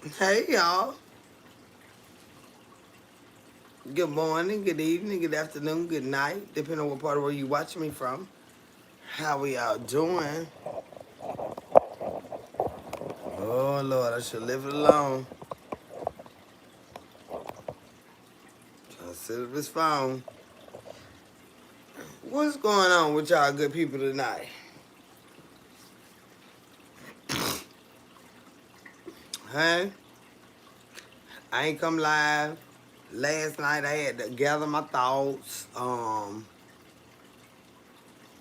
Hey y'all. Good morning, good evening, good afternoon, good night, depending on what part of the world you watching me from. How we all doing? Oh Lord, I should leave it alone. Trying to set up this phone. What's going on with y'all good people tonight? Huh? I ain't come live. Last night I had to gather my thoughts. I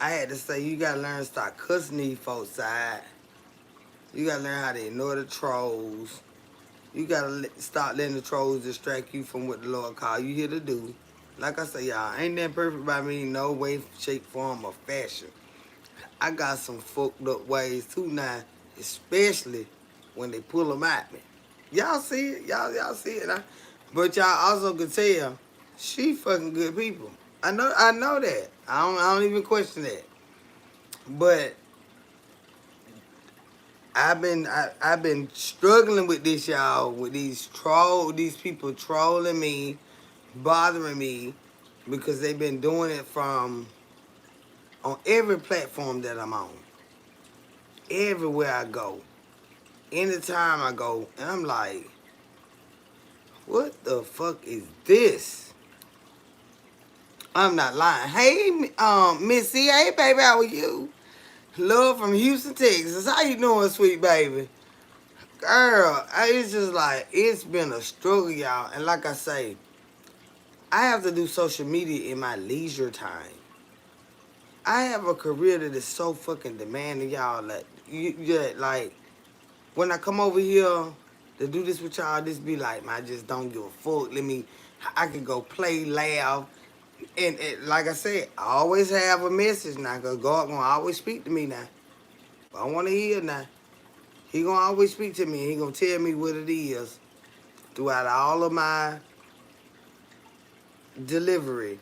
had to say you gotta learn to stop cussing these folks side. You gotta learn how to ignore the trolls. You gotta stop letting the trolls distract you from what the Lord called you here to do. Like I say, y'all, ain't that perfect by me, no way, shape, form, or fashion. I got some fucked up ways too now, especially when they pull them at me. Y'all see it, y'all see it. But y'all also can tell she fucking good people. I know that. I don't even question that. But I've been struggling with this, y'all, with these people trolling me, bothering me, because they've been doing it from on every platform that I'm on, everywhere I go, anytime I go, and I'm like, what the fuck is this? I'm not lying. Hey, Miss C, hey baby, how are you? Love from Houston, Texas. How you doing, sweet baby? Girl, it's just like it's been a struggle, y'all. And like I say, I have to do social media in my leisure time. I have a career that is so fucking demanding, y'all. Like, like when I come over here to do this with y'all, this be like, man, I just don't give a fuck. I can go play, laugh, and like I said, I always have a message now, cause God gonna always speak to me now. I want to hear now. He gonna always speak to me. He gonna tell me what it is throughout all of my delivery,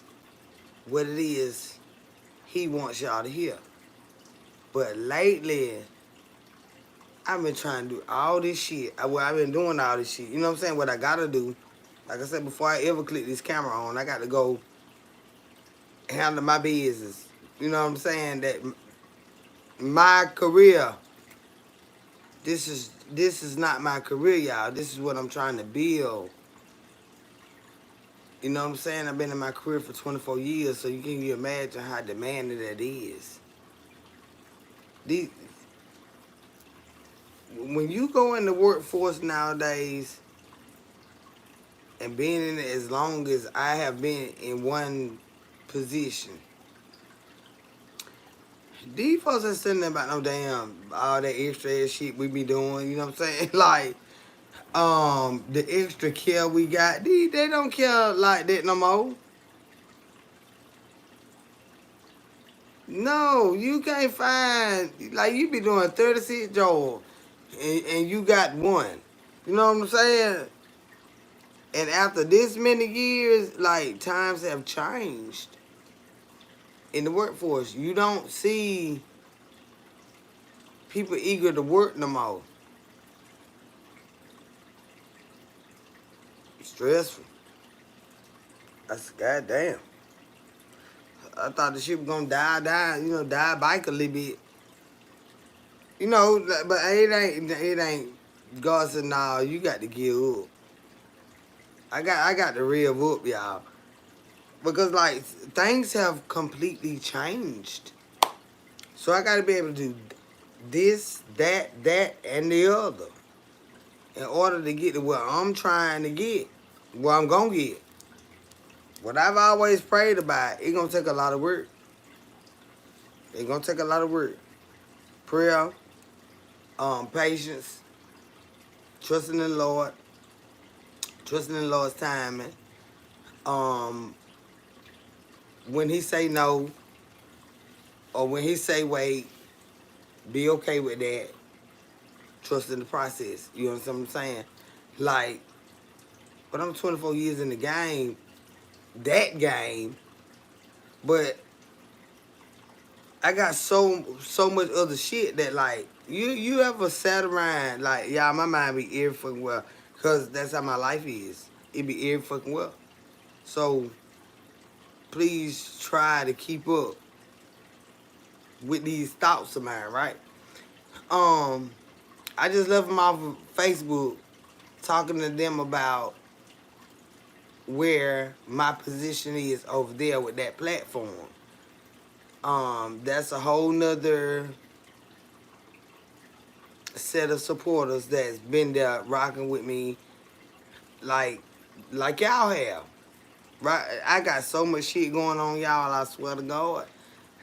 what it is he wants y'all to hear. But lately, I've been trying to do all this shit. I've been doing all this shit. You know what I'm saying? What I gotta do. Like I said, before I ever click this camera on, I got to go handle my business. You know what I'm saying? That my career, this is not my career, y'all. This is what I'm trying to build. You know what I'm saying? I've been in my career for 24 years, so you can imagine how demanding that is. These, when you go in the workforce nowadays and being in it as long as I have been in one position, these folks ain't saying nothing about no damn all that extra ass shit we be doing. You know what I'm saying? Like the extra care we got. They don't care like that no more. No, you can't find like you be doing 36 jobs and you got one. You know what I'm saying? And after this many years, like times have changed in the workforce. You don't see people eager to work no more. Stressful. That's goddamn. I thought the shit was gonna die bike a little bit. You know, but it ain't. God said, nah, you got to give up. I got to rev up, y'all. Because like things have completely changed. So I gotta be able to do this, that, and the other in order to get to where I'm trying to get, where I'm gonna get. What I've always prayed about, it's gonna take a lot of work. It's gonna take a lot of work. Prayer, patience, trusting in the Lord, trusting in the Lord's timing. Um, when He say no, or when He say wait, be okay with that. Trust in the process. You understand what I'm saying? Like, but I'm 24 years in the game, that game, but I got so much other shit that like you ever sat around like y'all my mind be every fucking well because that's how my life is. It be every fucking well. So please try to keep up with these thoughts of mine, right? Um, I just left them off of Facebook talking to them about where my position is over there with that platform. That's a whole nother set of supporters that's been there rocking with me like y'all have. Right? I got so much shit going on, y'all, I swear to God.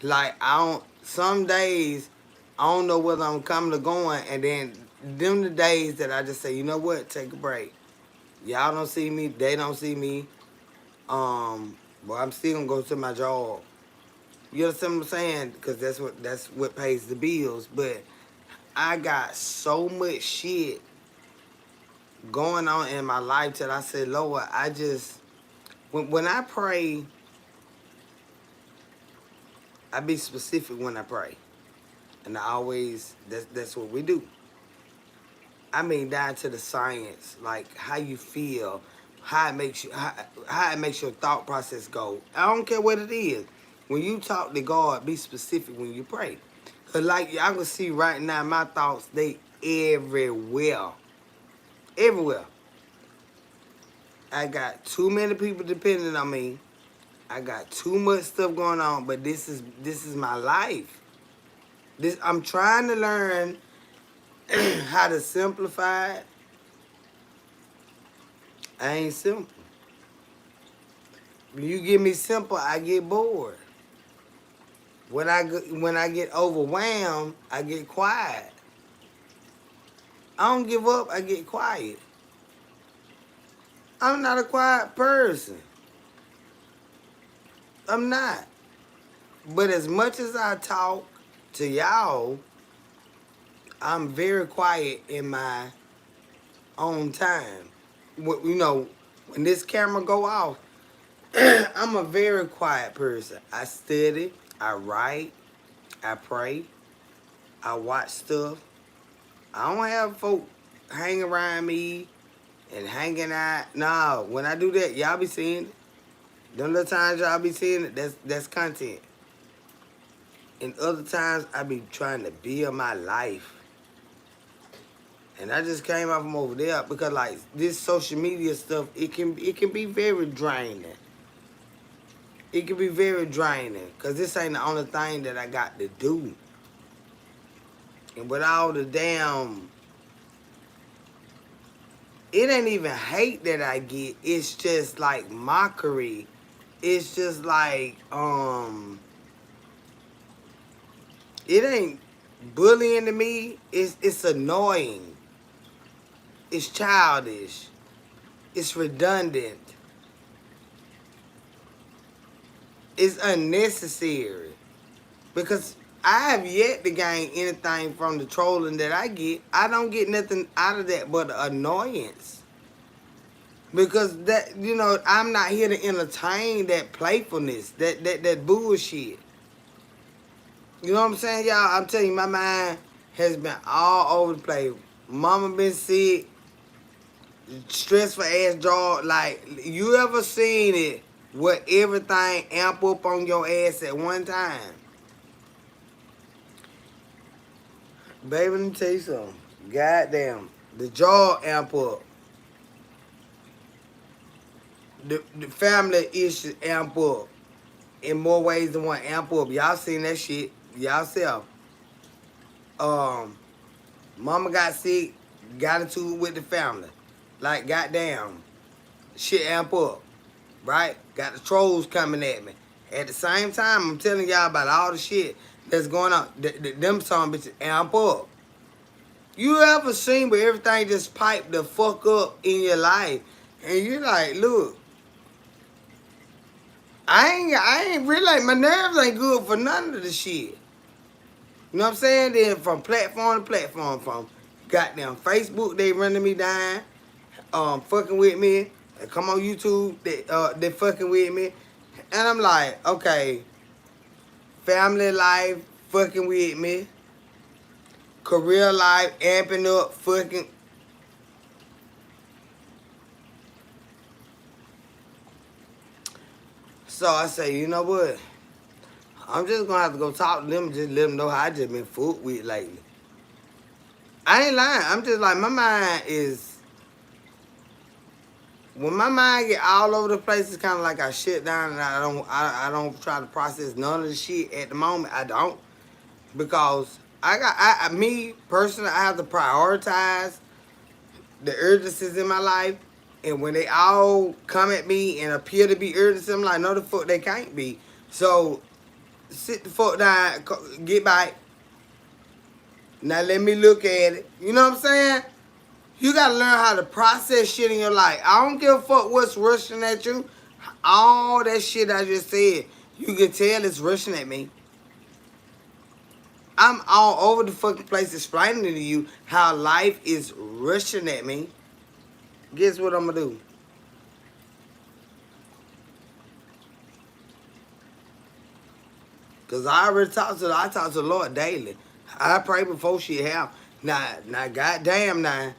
Like I don't some days I don't know whether I'm coming or going and then them the days that I just say, you know what, take a break. Y'all don't see me, they don't see me. But I'm still gonna go to my job. You understand what I'm saying? Because that's what pays the bills. But I got so much shit going on in my life that I said, Lord, I just when I pray, I be specific when I pray, and I always that's what we do. I mean, down to the science, like how you feel, how it makes your thought process go. I don't care what it is. When you talk to God, be specific when you pray. Cause like y'all can see right now, my thoughts they everywhere, everywhere. I got too many people depending on me. I got too much stuff going on, but this is my life. This I'm trying to learn how to simplify it. I ain't simple. When you give me simple, I get bored. When I get overwhelmed, I get quiet. I don't give up, I get quiet. I'm not a quiet person. I'm not. But as much as I talk to y'all, I'm very quiet in my own time. You know, when this camera go off, I'm a very quiet person. I study, I write, I pray, I watch stuff. I don't have folk hang around me and hanging out. No, when I do that, y'all be seeing it. Them little times y'all be seeing it, that's content. And other times I be trying to build my life. And I just came out from over there because like this social media stuff, it can be very draining. It can be very draining because this ain't the only thing that I got to do. And with all the damn, it ain't even hate that I get. It's just like mockery. It's just like, it ain't bullying to me. It's annoying. It's childish. It's redundant. It's unnecessary. Because I have yet to gain anything from the trolling that I get. I don't get nothing out of that but annoyance. Because that I'm not here to entertain that playfulness, that bullshit. You know what I'm saying, y'all? I'm telling you, my mind has been all over the place. Mama been sick, stressful ass job. Like, you ever seen it where everything amp up on your ass at one time? Baby, let me tell you something. Goddamn, the jaw amp up. The family issues amp up in more ways than one. Amp up. Y'all seen that shit y'all self. Um, Mama got sick, got into it with the family. Like, goddamn, shit amp up, right? Got the trolls coming at me. At the same time, I'm telling y'all about all the shit that's going on. Them some bitches amp up. You ever seen where everything just piped the fuck up in your life? And you like, look, I ain't really like, my nerves ain't good for none of the shit. You know what I'm saying? Then from platform to platform, from goddamn Facebook, they running me down, fucking with me. They come on YouTube, they fucking with me. And I'm like, okay, family life fucking with me, career life amping up fucking. So I say, you know what? I'm just gonna have to go talk to them and just let them know how I just been fooled with lately. I ain't lying. I'm just like, my mind is, when my mind get all over the place, it's kind of like I shut down and I don't try to process none of the shit at the moment. I don't, because me personally, I have to prioritize the urgencies in my life, and when they all come at me and appear to be urgent, I'm like, no, the fuck they can't be. So sit the fuck down, get back. Now let me look at it. You know what I'm saying? You gotta learn how to process shit in your life. I don't give a fuck what's rushing at you. All that shit I just said, you can tell it's rushing at me. I'm all over the fucking place explaining to you how life is rushing at me. Guess what I'm gonna do? Cause I already I talk to the Lord daily. I pray before shit happen. Now, goddamn, now,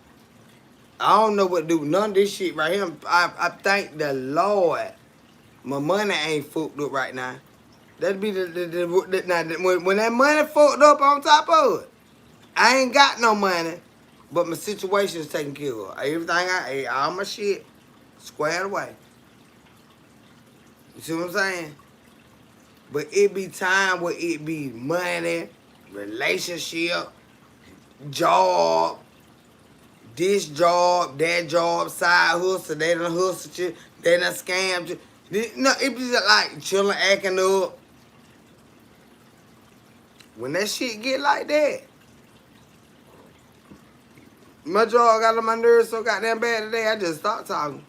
I don't know what to do with none of this shit right here. I thank the Lord. My money ain't fucked up right now. That'd be now, when that money fucked up on top of it. I ain't got no money, but my situation is taken care of. Everything all my shit squared away. You see what I'm saying? But it be time where it be money, relationship, job, this job, that job, side hustle, they done hustle shit, they done scam you. No, it be like chilling, acting up. When that shit get like that, my jaw got on my nerves so goddamn bad today, I just stopped talking.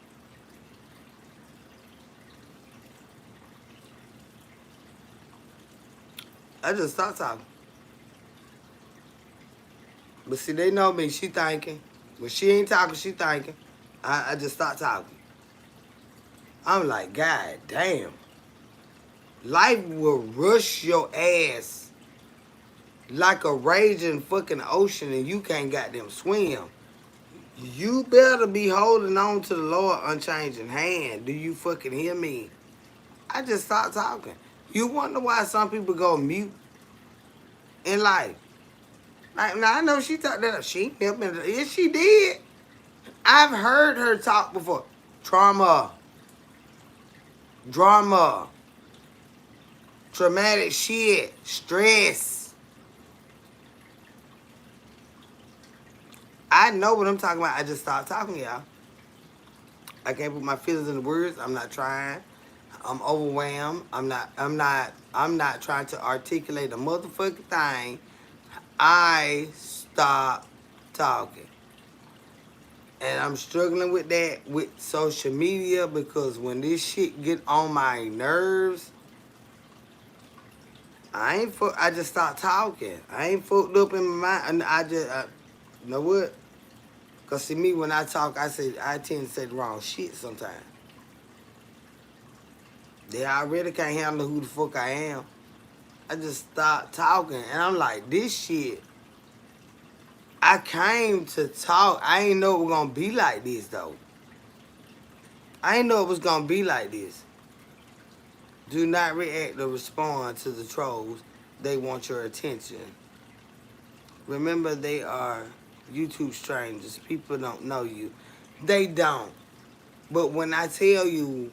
I just stopped talking. But see, they know me, she thinking. When she ain't talking, she thinking. I just stopped talking. I'm like, God damn. Life will rush your ass like a raging fucking ocean and you can't goddamn swim. You better be holding on to the Lord unchanging hand. Do you fucking hear me? I just stopped talking. You wonder why some people go mute in life. Like, now I know she talked that up. She ain't never been. Yes, she did. I've heard her talk before. Trauma, drama, traumatic shit, stress. I know what I'm talking about. I just stopped talking, y'all. I can't put my feelings into words. I'm not trying. I'm overwhelmed. I'm not trying to articulate a motherfucking thing. I stopped talking. And I'm struggling with that with social media because when this shit get on my nerves, I just stopped talking. I ain't fucked up in my mind. You know what? Cause see me when I talk, I tend to say the wrong shit sometimes. They already can't handle who the fuck I am. I just stopped talking, and I'm like, this shit. I came to talk. I ain't know it was gonna be like this though. I ain't know it was gonna be like this. Do not react or respond to the trolls. They want your attention. Remember, they are YouTube strangers. People don't know you. They don't. But when I tell you,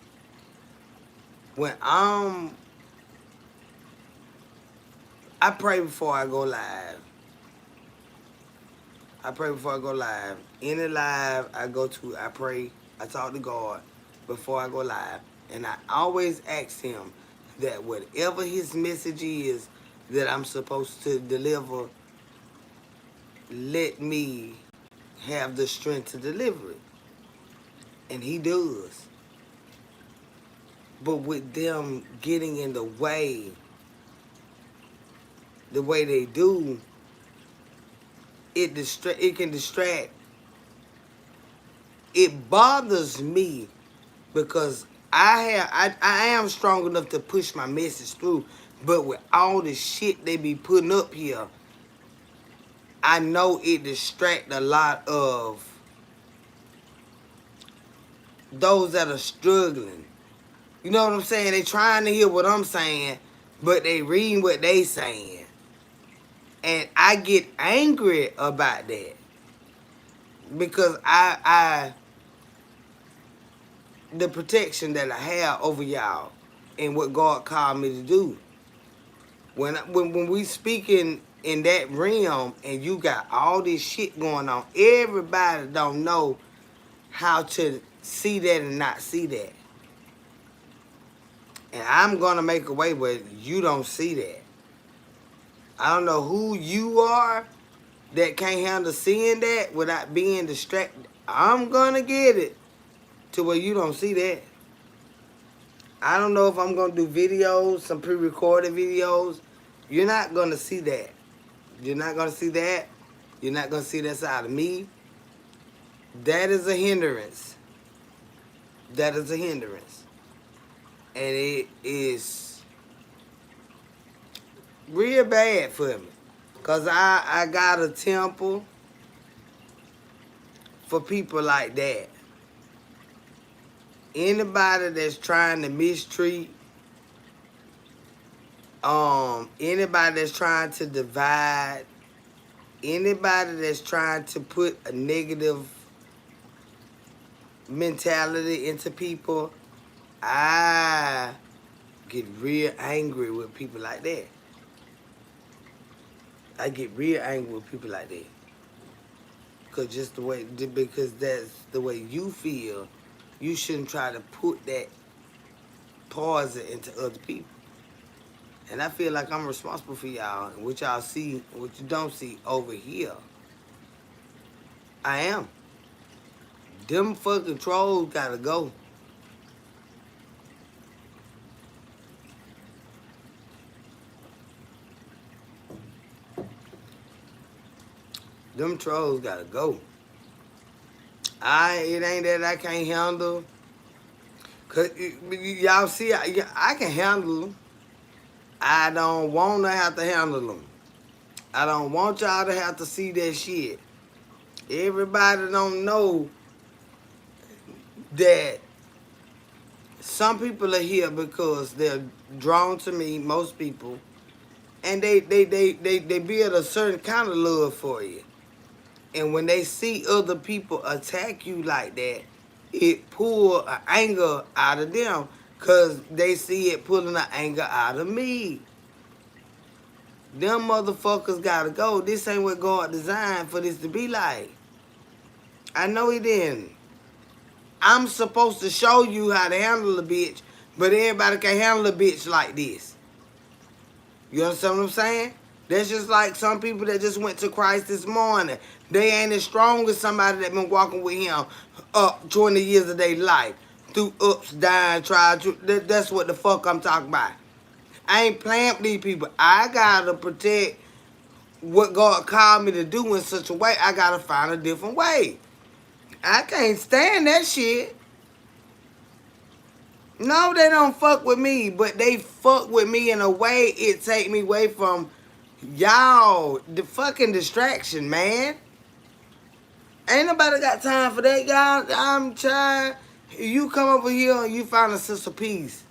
when I pray before I go live. I pray before I go live. Any live I go to, I pray. I talk to God before I go live. And I always ask him that whatever his message is that I'm supposed to deliver, let me have the strength to deliver it. And he does. But with them getting in the way they do, it can distract. It bothers me because I am strong enough to push my message through. But with all the shit they be putting up here, I know it distract a lot of those that are struggling. You know what I'm saying? They trying to hear what I'm saying, but they reading what they saying. And I get angry about that. Because the protection that I have over y'all and what God called me to do. When we speaking in that realm and you got all this shit going on, everybody don't know how to see that and not see that. And I'm gonna make a way where you don't see that. I don't know who you are that can't handle seeing that without being distracted. I'm gonna get it to where you don't see that. I don't know if I'm gonna do videos, some pre-recorded videos. You're not gonna see that. You're not gonna see that. You're not gonna see that side of me. That is a hindrance. That is a hindrance. And it is real bad for me. Cause I got a temple for people like that. Anybody that's trying to mistreat, anybody that's trying to divide, anybody that's trying to put a negative mentality into people, I get real angry with people like that. I get real angry with people like that. Because that's the way you feel, you shouldn't try to put that poison into other people. And I feel like I'm responsible for y'all, and what y'all see, what you don't see over here. I am. Them fucking trolls gotta go. Them trolls gotta go. It ain't that I can't handle. Cause y'all see, I can handle them. I don't want to have to handle them. I don't want y'all to have to see that shit. Everybody don't know that some people are here because they're drawn to me, most people, and they build a certain kind of love for you. And when they see other people attack you like that, it pull an anger out of them because they see it pulling an anger out of me. Them motherfuckers gotta go. This ain't what God designed for this to be like. I know he didn't. I'm supposed to show you how to handle a bitch, but everybody can handle a bitch like this. You understand what I'm saying? That's just like some people that just went to Christ this morning. They ain't as strong as somebody that been walking with him up 20 years of their life. Through ups, downs, trials. That's what the fuck I'm talking about. I ain't playing with these people. I gotta protect what God called me to do in such a way. I gotta find a different way. I can't stand that shit. No, they don't fuck with me, but they fuck with me in a way it take me away from y'all. The fucking distraction, man. Ain't nobody got time for that, y'all. I'm trying. You come over here and you find a sense of peace.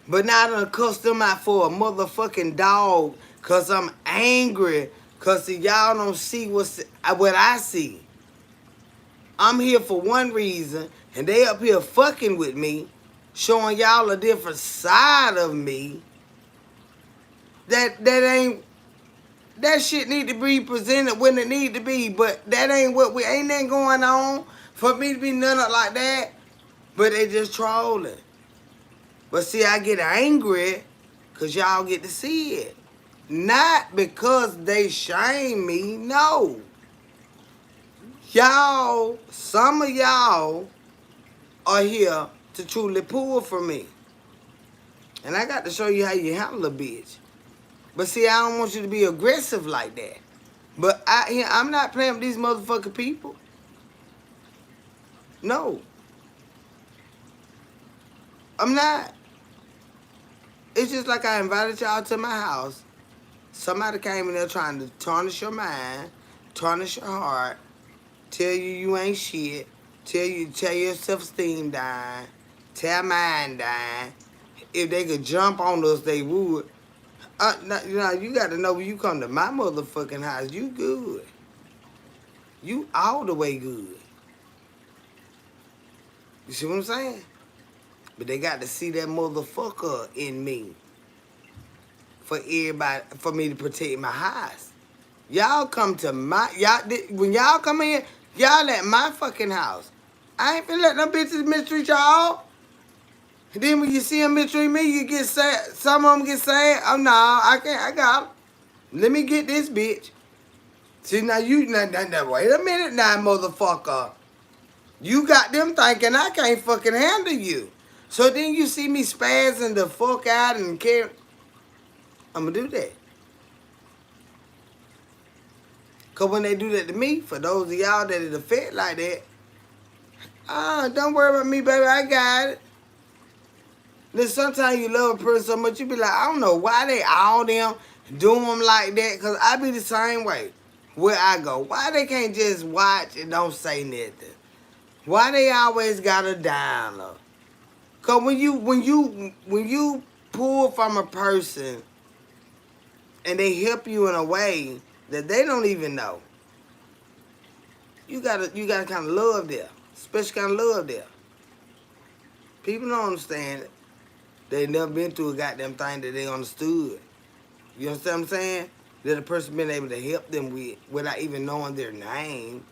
But now I done cuss them out for a motherfucking dog because I'm angry because y'all don't see what I see. I'm here for one reason, and they up here fucking with me, showing y'all a different side of me. That shit need to be presented when it need to be, but that ain't ain't that going on for me to be none of like that. But they just trolling. But see, I get angry because y'all get to see it. Not because they shame me, no. Y'all, some of y'all are here to truly pull from me. And I got to show you how you handle a bitch. But see, I don't want you to be aggressive like that. But I'm not playing with these motherfucking people. No. I'm not. It's just like I invited y'all to my house. Somebody came in there trying to tarnish your mind, tarnish your heart, tell you ain't shit, tell your self-esteem down, tell mine down. If they could jump on us, they would. You got to know when you come to my motherfucking house, you good. You all the way good. You see what I'm saying? But they got to see that motherfucker in me for everybody, for me to protect my house. Y'all come to when y'all come in, y'all at my fucking house. I ain't finna let them bitches mistreat y'all. And then when you see them mistreat me, you get sad. Some of them get sad. Oh no, I can't. I got them. Let me get this bitch. See now wait a minute now, motherfucker. You got them thinking I can't fucking handle you. So then you see me spazzing the fuck out and care. I'm gonna do that. Cause when they do that to me, for those of y'all that it affect like that, don't worry about me, baby. I got it. Then sometimes you love a person so much, you be like, I don't know why they all them do them like that. Cause I be the same way. Where I go, why they can't just watch and don't say nothing? Why they always got a dialogue? Cause when you pull from a person and they help you in a way that they don't even know, you gotta kind of love there, special kind of love there. People don't understand it. They never been through a goddamn thing that they understood. You understand what I'm saying? That a person been able to help them with without even knowing their name.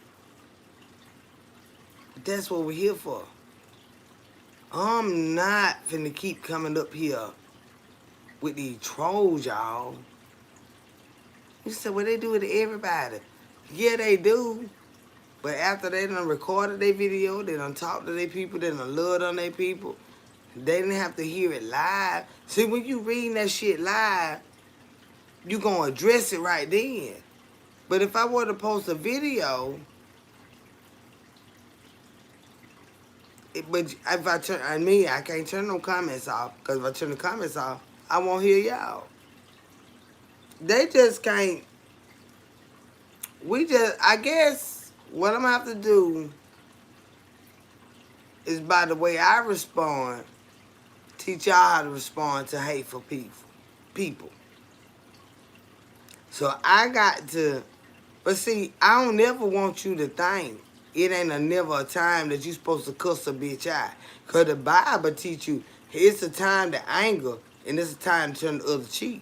That's what we're here for. I'm not finna keep coming up here with these trolls, y'all. You said, well, they do it to everybody. Yeah, they do. But after they done recorded their video, they done talked to their people, they done loved on their people, they didn't have to hear it live. See, when you reading that shit live, you gonna address it right then. But if I were to post a video, but if I turn, I can't turn no comments off, because if I turn the comments off, I won't hear y'all. They just can't, I guess what I'm gonna have to do is by the way I respond, teach y'all how to respond to hateful people. So I got to, but see, I don't never want you to think it ain't never a time that you supposed to cuss a bitch out. Because the Bible teach you it's a time to anger and it's a time to turn the other cheek.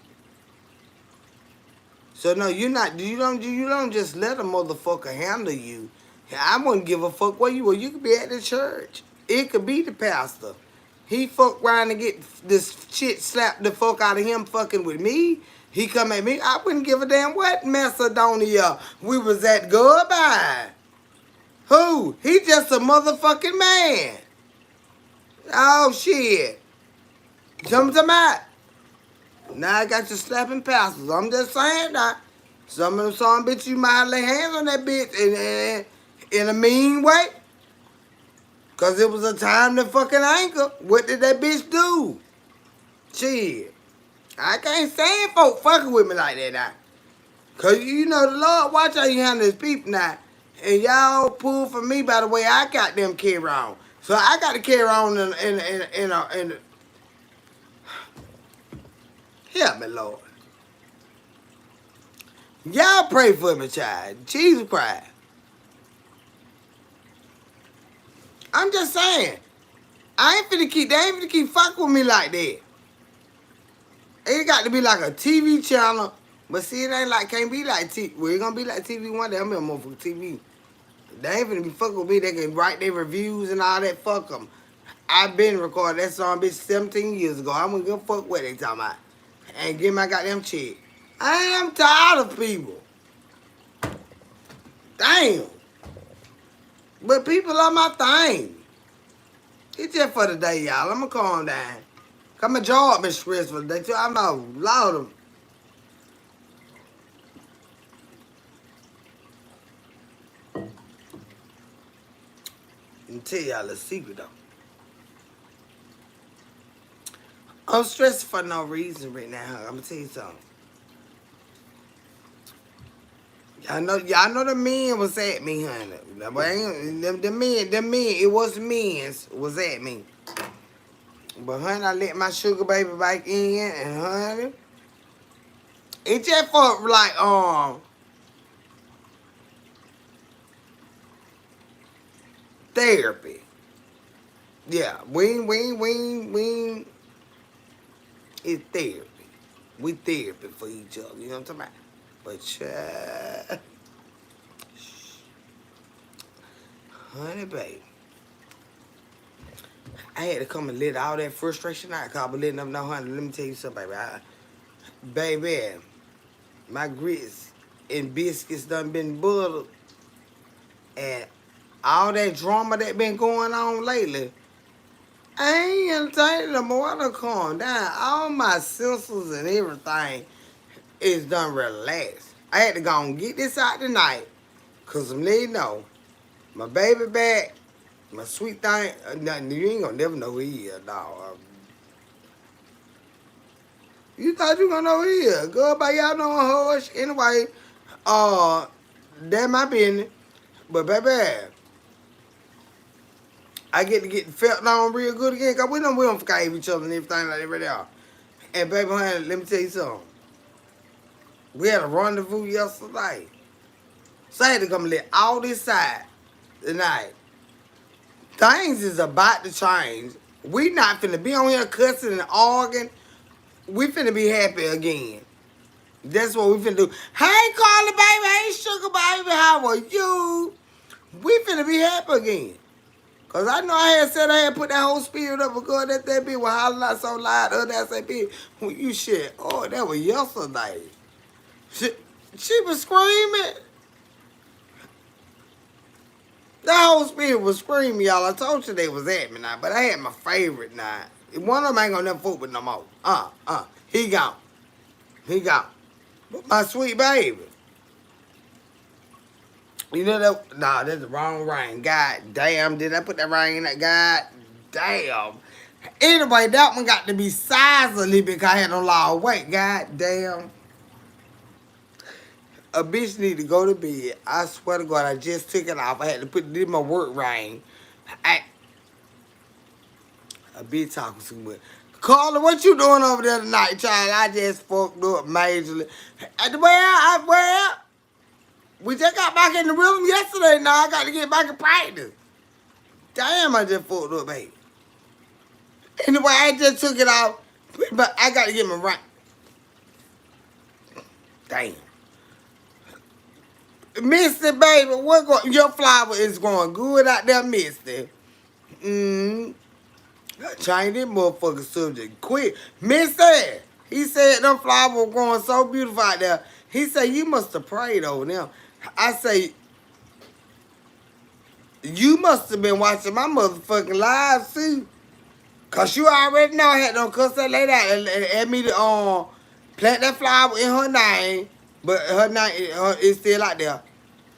So no, you don't just let a motherfucker handle you. I wouldn't give a fuck where you were. You could be at the church. It could be the pastor. He fuck around and get this shit slapped the fuck out of him fucking with me. He come at me. I wouldn't give a damn what Macedonia we was at. Goodbye. Who? He just a motherfucking man. Oh shit. Something to my. Now I got you slapping pastors. I'm just saying that. Some of them son bitch, you might lay hands on that bitch in a mean way. Cause it was a time to fucking anger. What did that bitch do? Shit. I can't stand folk fucking with me like that now. Cause you know the Lord watch how you handle his people now. And y'all pull for me by the way I got them carry on. So I got to carry on in help me, Lord. Y'all pray for me, child. Jesus Christ. I'm just saying. They ain't finna keep fucking with me like that. It got to be like a TV channel. But see, it ain't like, can't be like TV. Well, it gonna be like TV one day. I'm in motherfucking TV. They ain't finna be fucking with me. They can write their reviews and all that. Fuck them. I've been recording that song, bitch, 17 years ago. I'm gonna give a fuck what they talking about. And get my goddamn check. I am tired of people. Damn. But people are my thing. It's just for the day, y'all. I'm gonna calm down. Cause my job been stressful today too. I'm not loud of them. Let me tell y'all a secret though. I'm stressed for no reason right now. I'm gonna tell you something. Y'all know the men was at me, honey. But the men, it was the men's was at me. But honey, I let my sugar baby back in, and honey, it just for like therapy. Yeah, we it's therapy. We therapy for each other. You know what I'm talking about? But honey, baby, I had to come and let all that frustration out. Cause I was letting them know, honey. Let me tell you something, baby. My grits and biscuits done been buttered, and all that drama that been going on lately, I ain't entertaining no more. I done calm down. All my senses and everything is done relaxed. I had to go and get this out tonight, cause I'm letting you know, my baby back, my sweet thing, nothing, you ain't gonna never know who he is, dog. You thought you gonna know who he is. Go by y'all know a hush. Anyway, uh, that my business. But baby, I get to get felt on real good again, cause we don't forgive each other and everything like that right now. And baby, honey, let me tell you something. We had a rendezvous yesterday. So I had to come let all this side tonight. Things is about to change. We not finna be on here cussing and arguing. We finna be happy again. That's what we finna do. Hey, Carla, baby. Hey, Sugar, baby. How are you? We finna be happy again. Cause I know I had said I had put that whole spirit up because that bitch was hollering out so loud. That bitch, when you shit, oh, that was yesterday. She was screaming. The whole spirit was screaming, y'all. I told you they was at me now, but I had my favorite now. One of them ain't gonna never fool with no more. He gone. He gone. But my sweet baby. You know that? Nah, that's the wrong ring. God damn, did I put that ring in that? God damn. Anyway, that one got to be sized a little bit because I had no lot of weight. God damn. A bitch need to go to bed. I swear to God, I just took it off. I had to put it in my work ring. A bitch talking too much. Carla, what you doing over there tonight, child? I just fucked up majorly. Well, we just got back in the rhythm yesterday. Now I got to get back in practice. Damn, I just fucked up, baby. Anyway, I just took it off, but I got to get my right. Damn. Misty, baby, your flower is going good out there, Misty. Change this motherfucking subject quick. Misty, he said them flowers were growing so beautiful out there. He said, you must have prayed over them. I say, you must have been watching my motherfucking live too. Cause you already know I had no cuss that lady out and had me to plant that flower in her name. But her name is still out there.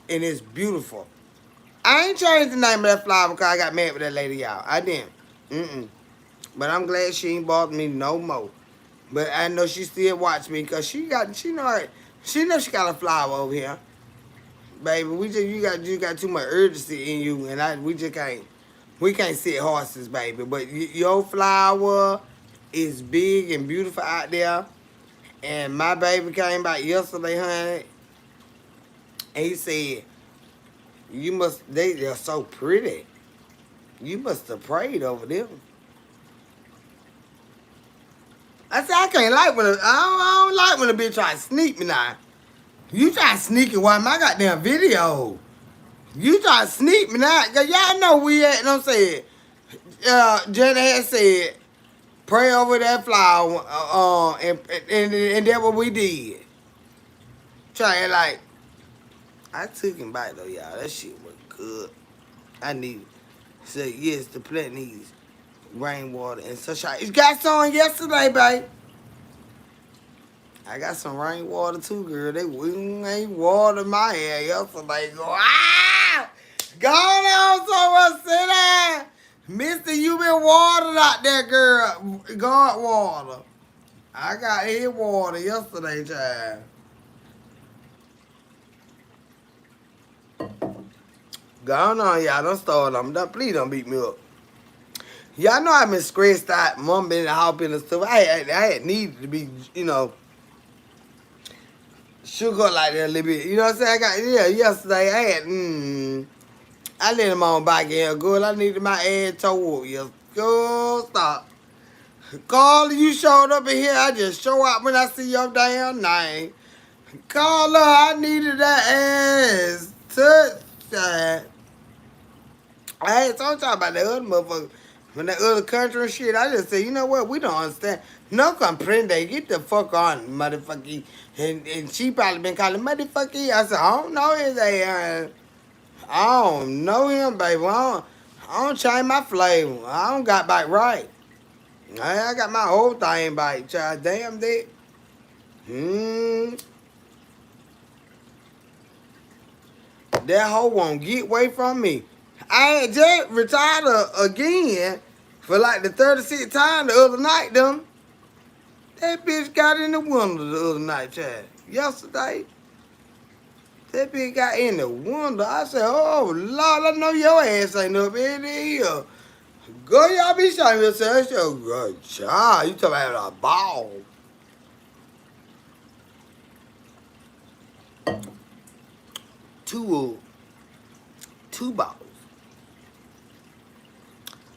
And it's beautiful. I ain't changed the name of that flower because I got mad with that lady, y'all. I didn't. But I'm glad she ain't bothered me no more. But I know she still watch me because she know she got a flower over here. Baby, you got too much urgency in you, and we can't sit horses, baby. But your flower is big and beautiful out there. And my baby came back yesterday, honey, and he said, they're so pretty. You must have prayed over them. I said, I can't like when I don't like when a bitch try to sneak me now. You try to sneak it while my goddamn video. You try to sneak me now. Cause y'all know we at, I'm saying, Jenna had said, pray over that flower, and that's what we did. Trying like, I took him back though, y'all. That shit was good. I need say yes to plant these rainwater and sunshine. You got some yesterday, babe. I got some rainwater too, girl. They watered my hair yesterday. Go, ah! Go on, so sit down. Mister, you been watered out there, girl. God water. I got head water yesterday, child. Go on, y'all. Don't start on me. Please don't beat me up. Y'all know I've been stressed out, mom been in the hospital and stuff. I had needed to be, sugar like that a little bit. You know what I'm saying? Yesterday I had, I let him on back here good. I needed my ass toe up. Yes, go stop. Carla, you showed up in here. I just show up when I see your damn name. Carla, I needed that ass touch that. I ain't talking about the other motherfucker. From that other country and shit, I just say, you know what? We don't understand. No comprende. Get the fuck on, motherfucker. And she probably been calling motherfucker. I said, I don't know his ass. I don't know him, baby. I don't change my flavor. I don't got back right. I got my whole thing back, child. Damn that. That hoe won't get away from me. I had just retired again for like the 36th time the other night, them. That bitch got in the window the other night, child. Yesterday, that bitch got in the window. I said, oh, Lord, I know your ass ain't up in here. Go, y'all be showing yourself. So good, child. You talking about a ball. Two balls.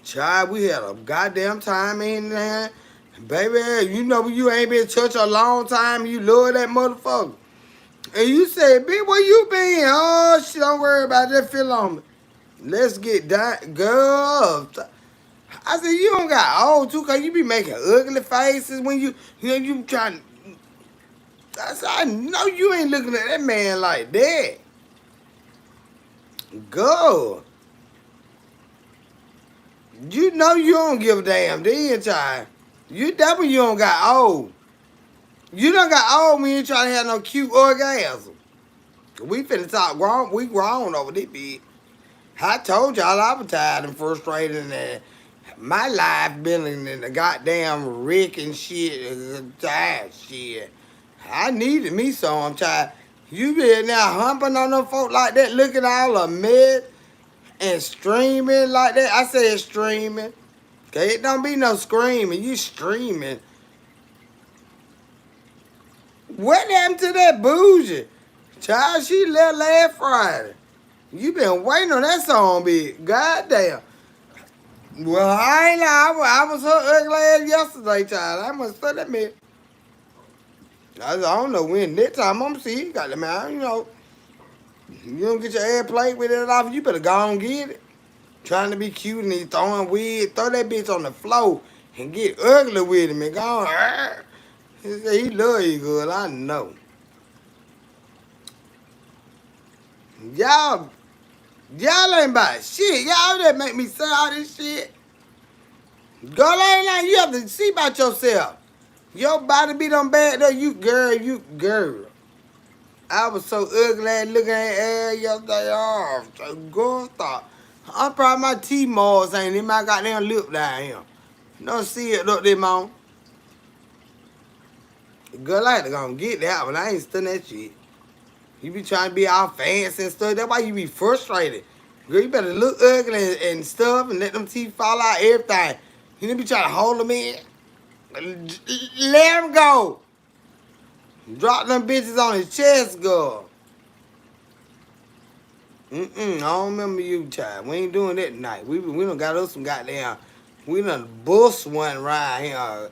Child, we had a goddamn time in there. Baby, you know you ain't been to church a long time. You love that motherfucker. And you say, bitch, where you been? Oh, shit, don't worry about that. Feel on me. Let's get done. Girl. I said, you don't got old too, because you be making ugly faces when you trying. I said, I know you ain't looking at that man like that. Girl. You know you don't give a damn, then, child. You definitely you don't got old. You don't got old when you ain't trying to have no cute orgasm. We finna talk grown. We grown over this bitch. I told y'all I was tired and frustrated and my life been in the goddamn wreck and shit. Tired shit. I needed me some, child. You been now humping on them folk like that, looking all a mess and streaming like that. I said streaming. Cause it don't be no screaming. You streaming. What happened to that bougie? Child, she left last Friday. You been waiting on that song, big. Goddamn. Well, I ain't know. I was her ugly ass yesterday, child. I must say that man. I don't know when. Next time I'm see you got the man, you don't get your ass plate with it off, you better go and get it. Trying to be cute and he throwing weed. Throw that bitch on the floor and get ugly with him and go on. He said he love you good, I know. Y'all ain't about shit. Y'all just make me say all this shit. Girl, ain't like you have to see about yourself. Your body be done bad though. You girl. I was so ugly at looking at ass yesterday. Oh, so good stop. I'm proud my T-Malls ain't in my goddamn lip down here. No see it up there, mom. Girl, I had to go and get that one. I ain't studying that shit. You be trying to be all fancy and stuff. That's why you be frustrated. Girl, you better look ugly and stuff and let them teeth fall out, everything. You need to be trying to hold them in. Let him go. Drop them bitches on his chest, girl. I don't remember you, child. We ain't doing that tonight. We done got us some goddamn. We done bust one right here.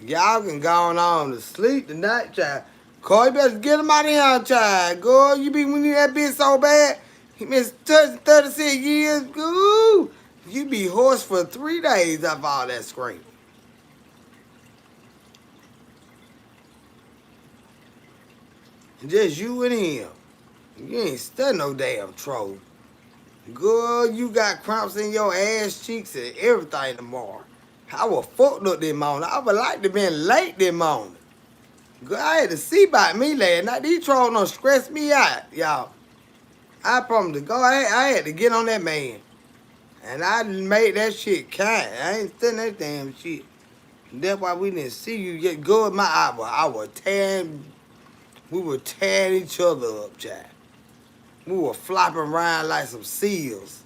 Y'all can go on to sleep tonight, child. Call you better get him out of here, child. Girl, you be when you that bitch so bad. He missed 36 years. Ooh, you be hoarse for 3 days after all that screaming. Just you and him. You ain't studying no damn troll. Girl, you got cramps in your ass cheeks and everything tomorrow. I was fucked up this morning. I would like to been late this morning. Girl, I had to see about me last night. These trolls done stress me out, y'all. I promise to God, I had to get on that man. And I made that shit count. I ain't studying that damn shit. That's why we didn't see you get good. My I was tearing, we were tearing each other up, child. We were flopping around like some seals.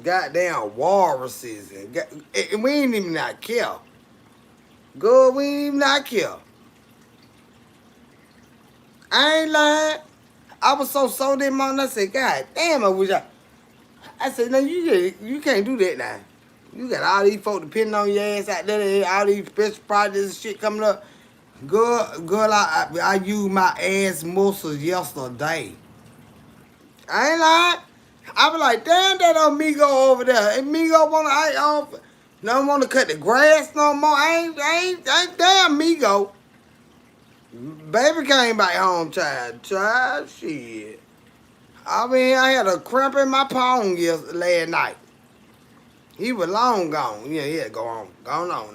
Goddamn walruses. And we ain't even not care. Good, we ain't even not care. I ain't lying. I was so damn on. I said, God damn, I said, no, you can't do that now. You got all these folks depending on your ass out there, all these special projects and shit coming up. Girl, I used my ass muscles yesterday. I ain't lying. I was like, damn, that old Migo over there. And Migo don't want to cut the grass no more. I ain't damn Migo. Baby came back home, child, shit. I mean, I had a cramp in my palm last night. He was long gone. Yeah, he had to go on now.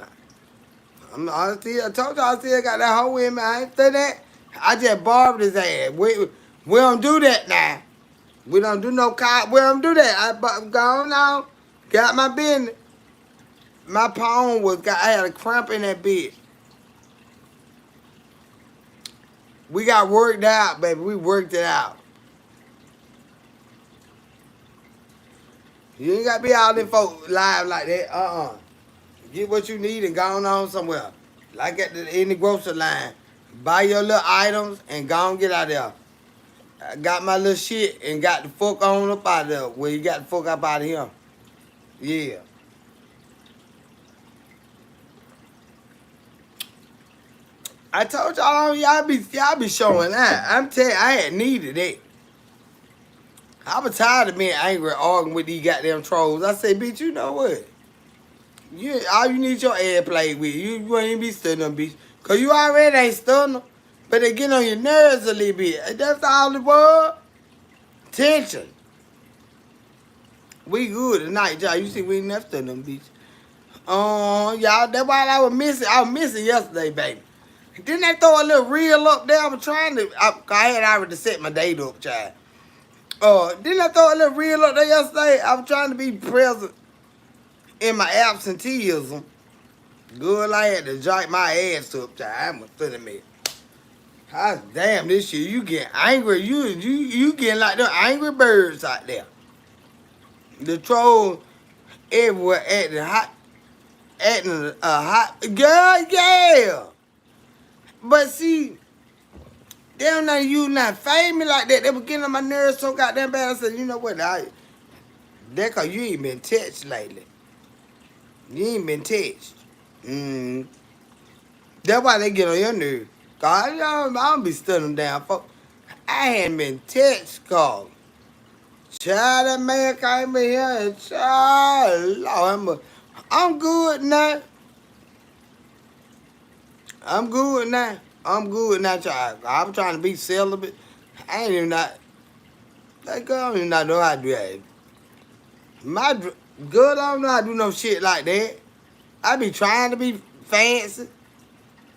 I told you I still got that hoe in me. I ain't say that. I just barbered his ass. We don't do that now. We don't do no cop. We don't do that. I gone on. Got my business. My palm I had a cramp in that bitch. We got worked out, baby. We worked it out. You ain't got to be out there folk live like that. Get what you need and go on somewhere. Like in the grocery line. Buy your little items and go and get out there. I got my little shit and got the fuck on up out of there. Where you got the fuck up out of here. Yeah. I told y'all be showing that. I'm telling you, I had needed it. I was tired of being angry arguing with these goddamn trolls. I say, bitch, you know what? All you need your ass played with. You ain't be stunning them, bitch. Cause you already ain't stunning them. But they get on your nerves a little bit. That's all it was. Tension. We good tonight, y'all. You see, we ain't never stunning them, bitch. Y'all, that's why I was missing. I was missing yesterday, baby. Didn't they throw a little reel up there? I was trying to. I had already set my date up, child. Didn't I throw a little reel up there yesterday? I was trying to be present in my absenteeism. Good, I had to jack my ass up, child. I'm feeling me. Damn, this shit, you get angry. You getting like them angry birds out there. The trolls everywhere acting a hot girl, yeah. But see, they don't know you not fade me like that. They were getting on my nerves so goddamn bad. I said, you know what? That cause you ain't been touched lately. You ain't been touched. That's why they get on your nerves. Cause I don't be stunning them down, folks. I hadn't been touched, cause child, that man came in here and child, Lord, I'm good now. I'm good now, child. I'm trying to be celibate. I ain't even not. That girl don't even know how to do that. My girl don't know how to do no shit like that. I be trying to be fancy.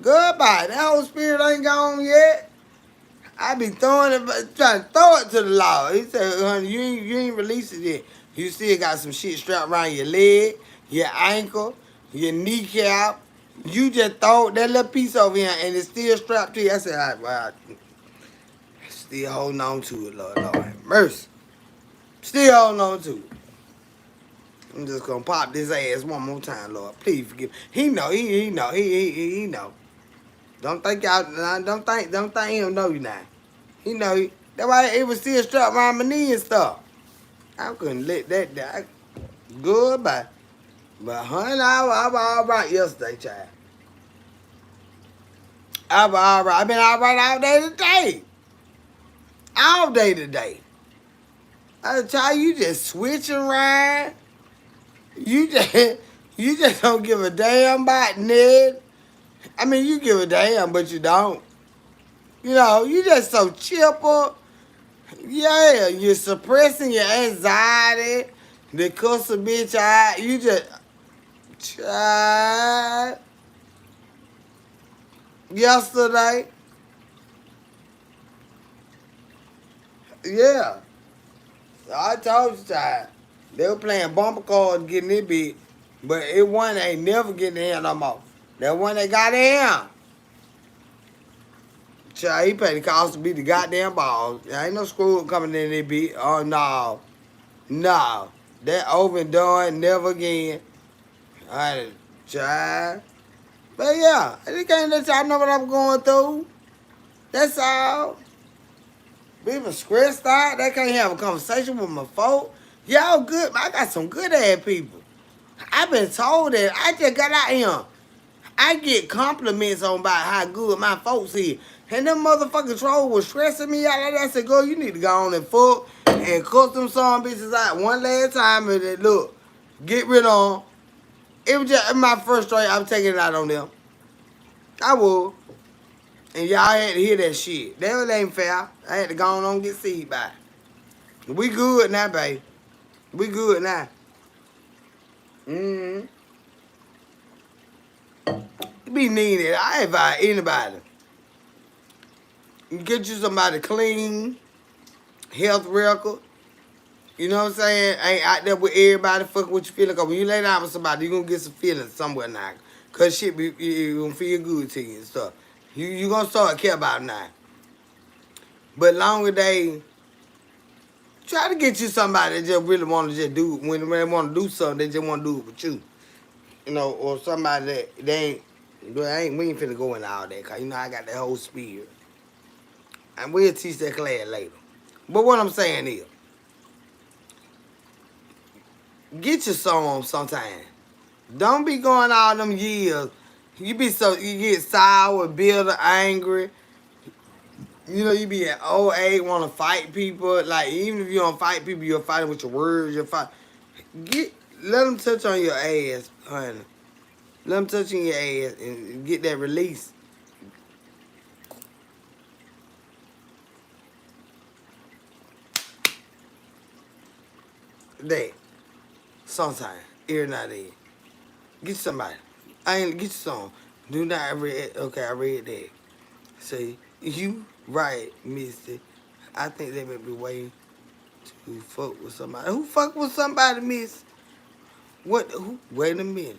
Goodbye. That whole spirit ain't gone yet. I be trying to throw it to the law. He said, honey, you ain't released it yet. You still got some shit strapped around your leg, your ankle, your kneecap. You just throw that little piece over here and it's still strapped to you. I said, all right, well, still holding on to it, Lord have mercy. Still holding on to it. I'm just gonna pop this ass one more time, Lord. Please forgive. He know. He know. Don't think he don't know you now. He know. That's why it was still strapped around my knee and stuff. I couldn't let that die. Goodbye. But honey, I was all right yesterday, child. I was all right. I've been all right all day today. All day today. I tell you just switching around. You just don't give a damn about Ned. I mean, you give a damn, but you don't. You know, you just so chipper. Yeah, you're suppressing your anxiety. The cuss a bitch out. You just, child. Yesterday. Yeah. I told you, child. They were playing bumper cars getting it big, but it one ain't never getting in no more. That one that got in, child, he paid the cost to beat the goddamn balls. There ain't no screw coming in there beat. Oh no, no, that over and done, never again. I child, but yeah, I just can't let y'all know what I'm going through. That's all. People stressed out. They can't have a conversation with my folk. Y'all good. I got some good ass people. I've been told that. I just got out here. I get compliments on about how good my folks is. And them motherfucking trolls was stressing me out. I said, girl, you need to go on and fuck and cook them some bitches out one last time and then look, get rid of them. It was just my first straight. I'm taking it out on them. I would. And y'all had to hear that shit. That ain't fair. I had to go on and get seed by. We good now, babe. We good now. Mm-hmm. Be needed. I invite anybody. Get you somebody clean, health record. You know what I'm saying? Ain't out there with everybody fucking what you feeling. Cause when you lay down with somebody, you gonna get some feelings somewhere now. Cause shit be you gonna feel good to you and stuff. You gonna start care about it now. But longer they try to get you somebody that just really wanna just do when they wanna do something, they just wanna do it with you. You know, or somebody that we ain't finna go into all that, cause you know I got that whole spirit. And we'll teach that class later. But what I'm saying is, get your song sometime. Don't be going all them years. You get sour, bitter, angry. You know, you be at old age, want to fight people. Like, even if you don't fight people, you're fighting with your words. Let them touch on your ass, honey. Let them touch on your ass and get that release. That. Sometime. Every now and then. Get somebody. Get you some. Do not read. Okay, I read that. Say, you right, Misty. I think they may be waiting to fuck with somebody. Who fuck with somebody, miss? What? Who? Wait a minute.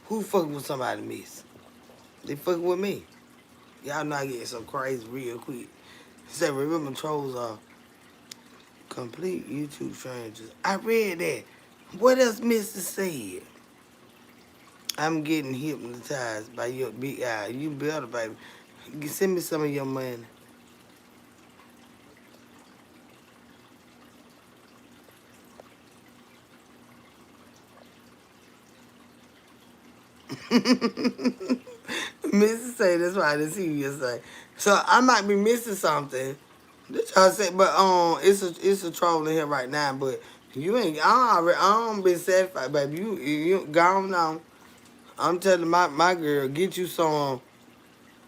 Who fuck with somebody, miss? They fuck with me. Y'all know I get some crazy real quick. Say, remember trolls are complete YouTube strangers. I read that. What else Mister said? I'm getting hypnotized by your big eye. You better, baby. Send me some of your money. Mrs. say that's why I didn't see you yesterday. So I might be missing something. That's y'all say, but it's a troll in here right now. But you ain't. I don't be satisfied, baby. You gone on. I'm telling my girl, get you some.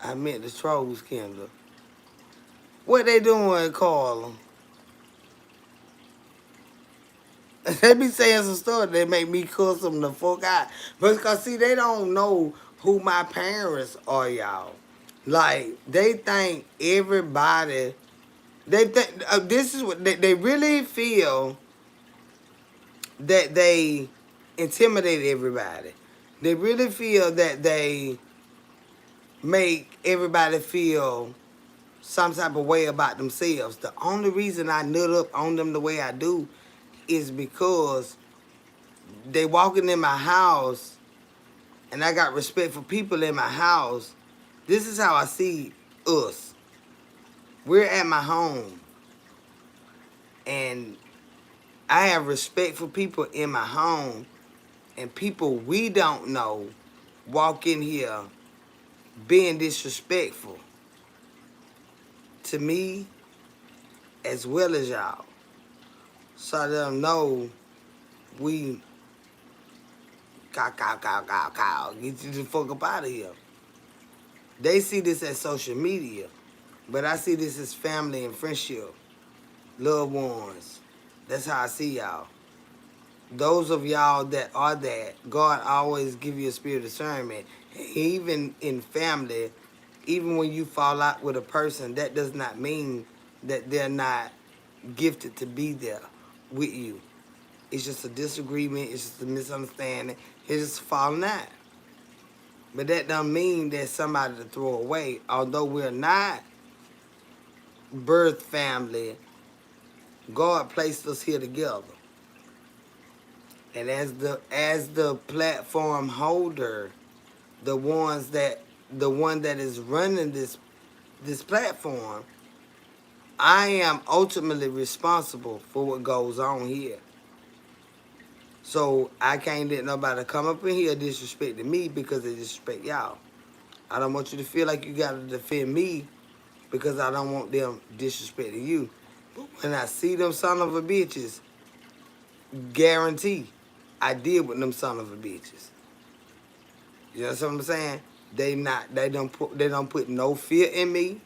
I meant the trolls, Kendra. What they doing, Carla? They be saying some stuff that make me cuss them the fuck out. But because, see, they don't know who my parents are, y'all. Like, they think everybody, they think, this is what, they really feel that they intimidate everybody. They really feel that they make everybody feel some type of way about themselves. The only reason I nut up on them the way I do is because they walking in my house and I got respect for people in my house. This is how I see us. We're at my home and I have respect for people in my home, and people we don't know walk in here being disrespectful to me as well as y'all. So I let them know we cow. Get you the fuck up out of here. They see this as social media, but I see this as family and friendship, loved ones. That's how I see y'all. Those of y'all that are that, God always give you a spirit of discernment. Even in family, even when you fall out with a person, that does not mean that they're not gifted to be there with you. It's just a disagreement. It's just a misunderstanding. It's just falling out. But that don't mean that somebody to throw away. Although we're not birth family, God placed us here together. And as the platform holder, the one that is running this platform, I am ultimately responsible for what goes on here. So I can't let nobody come up in here disrespecting me because they disrespect y'all. I don't want you to feel like you gotta defend me because I don't want them disrespecting you. But when I see them son of a bitches, guarantee I deal with them son of a bitches. You know what I'm saying? They don't put no fear in me.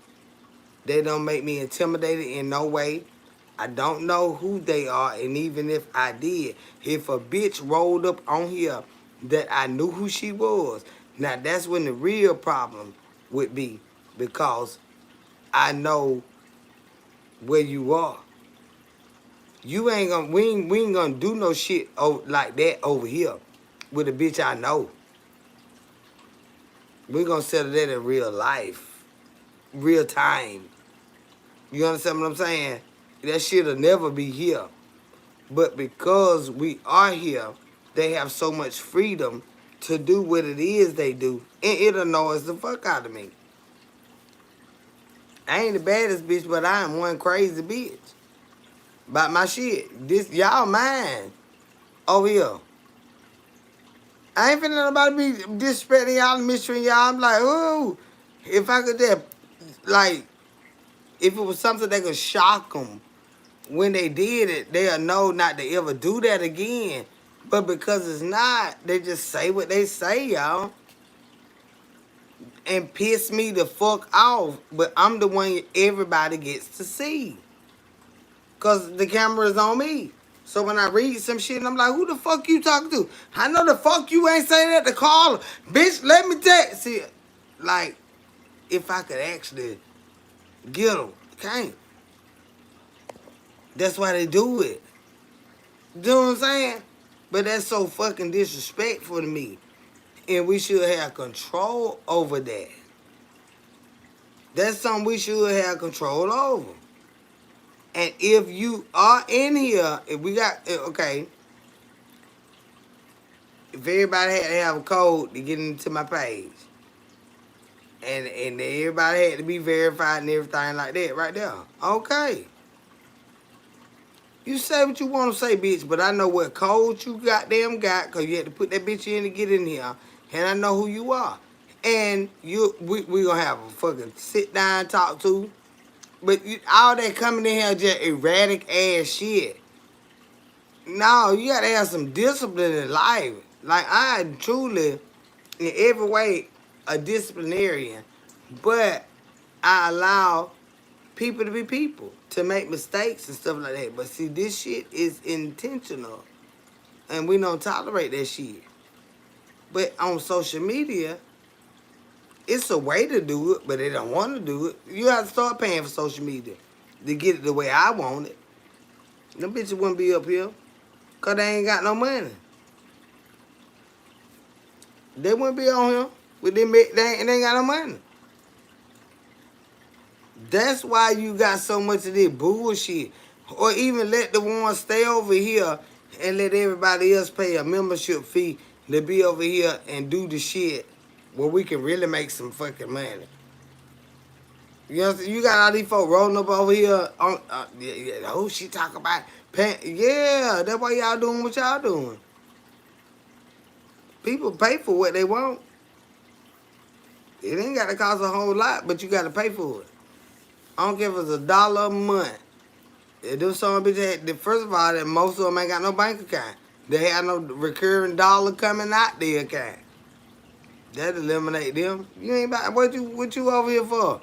They don't make me intimidated in no way. I don't know who they are, and even if I did, if a bitch rolled up on here that I knew who she was, now that's when the real problem would be, because I know where you are. You ain't gonna we ain't gonna do no shit like that over here with a bitch I know. We gonna settle that in real life, real time. You understand what I'm saying? That shit'll never be here. But because we are here, they have so much freedom to do what it is they do, and it annoys the fuck out of me. I ain't the baddest bitch, but I am one crazy bitch about my shit. This y'all mine over here. I ain't finna nobody be disrespecting y'all and mistreating y'all. I'm like, ooh, if I could just, like, if it was something that could shock them when they did it, they'll know not to ever do that again. But because it's not, they just say what they say, y'all. And piss me the fuck off. But I'm the one everybody gets to see. Because the camera is on me. So when I read some shit, and I'm like, who the fuck you talking to? I know the fuck you ain't saying that to caller. Bitch, let me tell you. See, like, if I could actually get them, can't. That's why they do it. You know what I'm saying? But that's so fucking disrespectful to me. And we should have control over that. That's something we should have control over. And if you are in here, if we got, okay, if everybody had to have a code to get into my page, and everybody had to be verified and everything like that right there, okay. You say what you want to say, bitch, but I know what code you goddamn got, because you had to put that bitch in to get in here, and I know who you are. And we going to have a fucking sit down talk to, but all that coming in here just erratic ass shit. No, you got to have some discipline in life. Like, I am truly, in every way, a disciplinarian, but I allow people to be people, to make mistakes and stuff like that. But see, this shit is intentional, and we don't tolerate that shit. But on social media, it's a way to do it, but they don't want to do it. You have to start paying for social media to get it the way I want it. Them bitches wouldn't be up here because they ain't got no money. They wouldn't be on here with them, they ain't got no money. That's why you got so much of this bullshit. Or even let the ones stay over here and let everybody else pay a membership fee to be over here and do the shit where we can really make some fucking money. You know, you got all these folks rolling up over here. Oh, she talk about yeah, that's why y'all doing what y'all doing. People pay for what they want. It ain't got to cost a whole lot, but you got to pay for it. I don't care if it's $1 a month. If them some bitch had, first of all, that most of them ain't got no bank account. They have no recurring dollar coming out their account. That eliminate them. You ain't about what you over here for?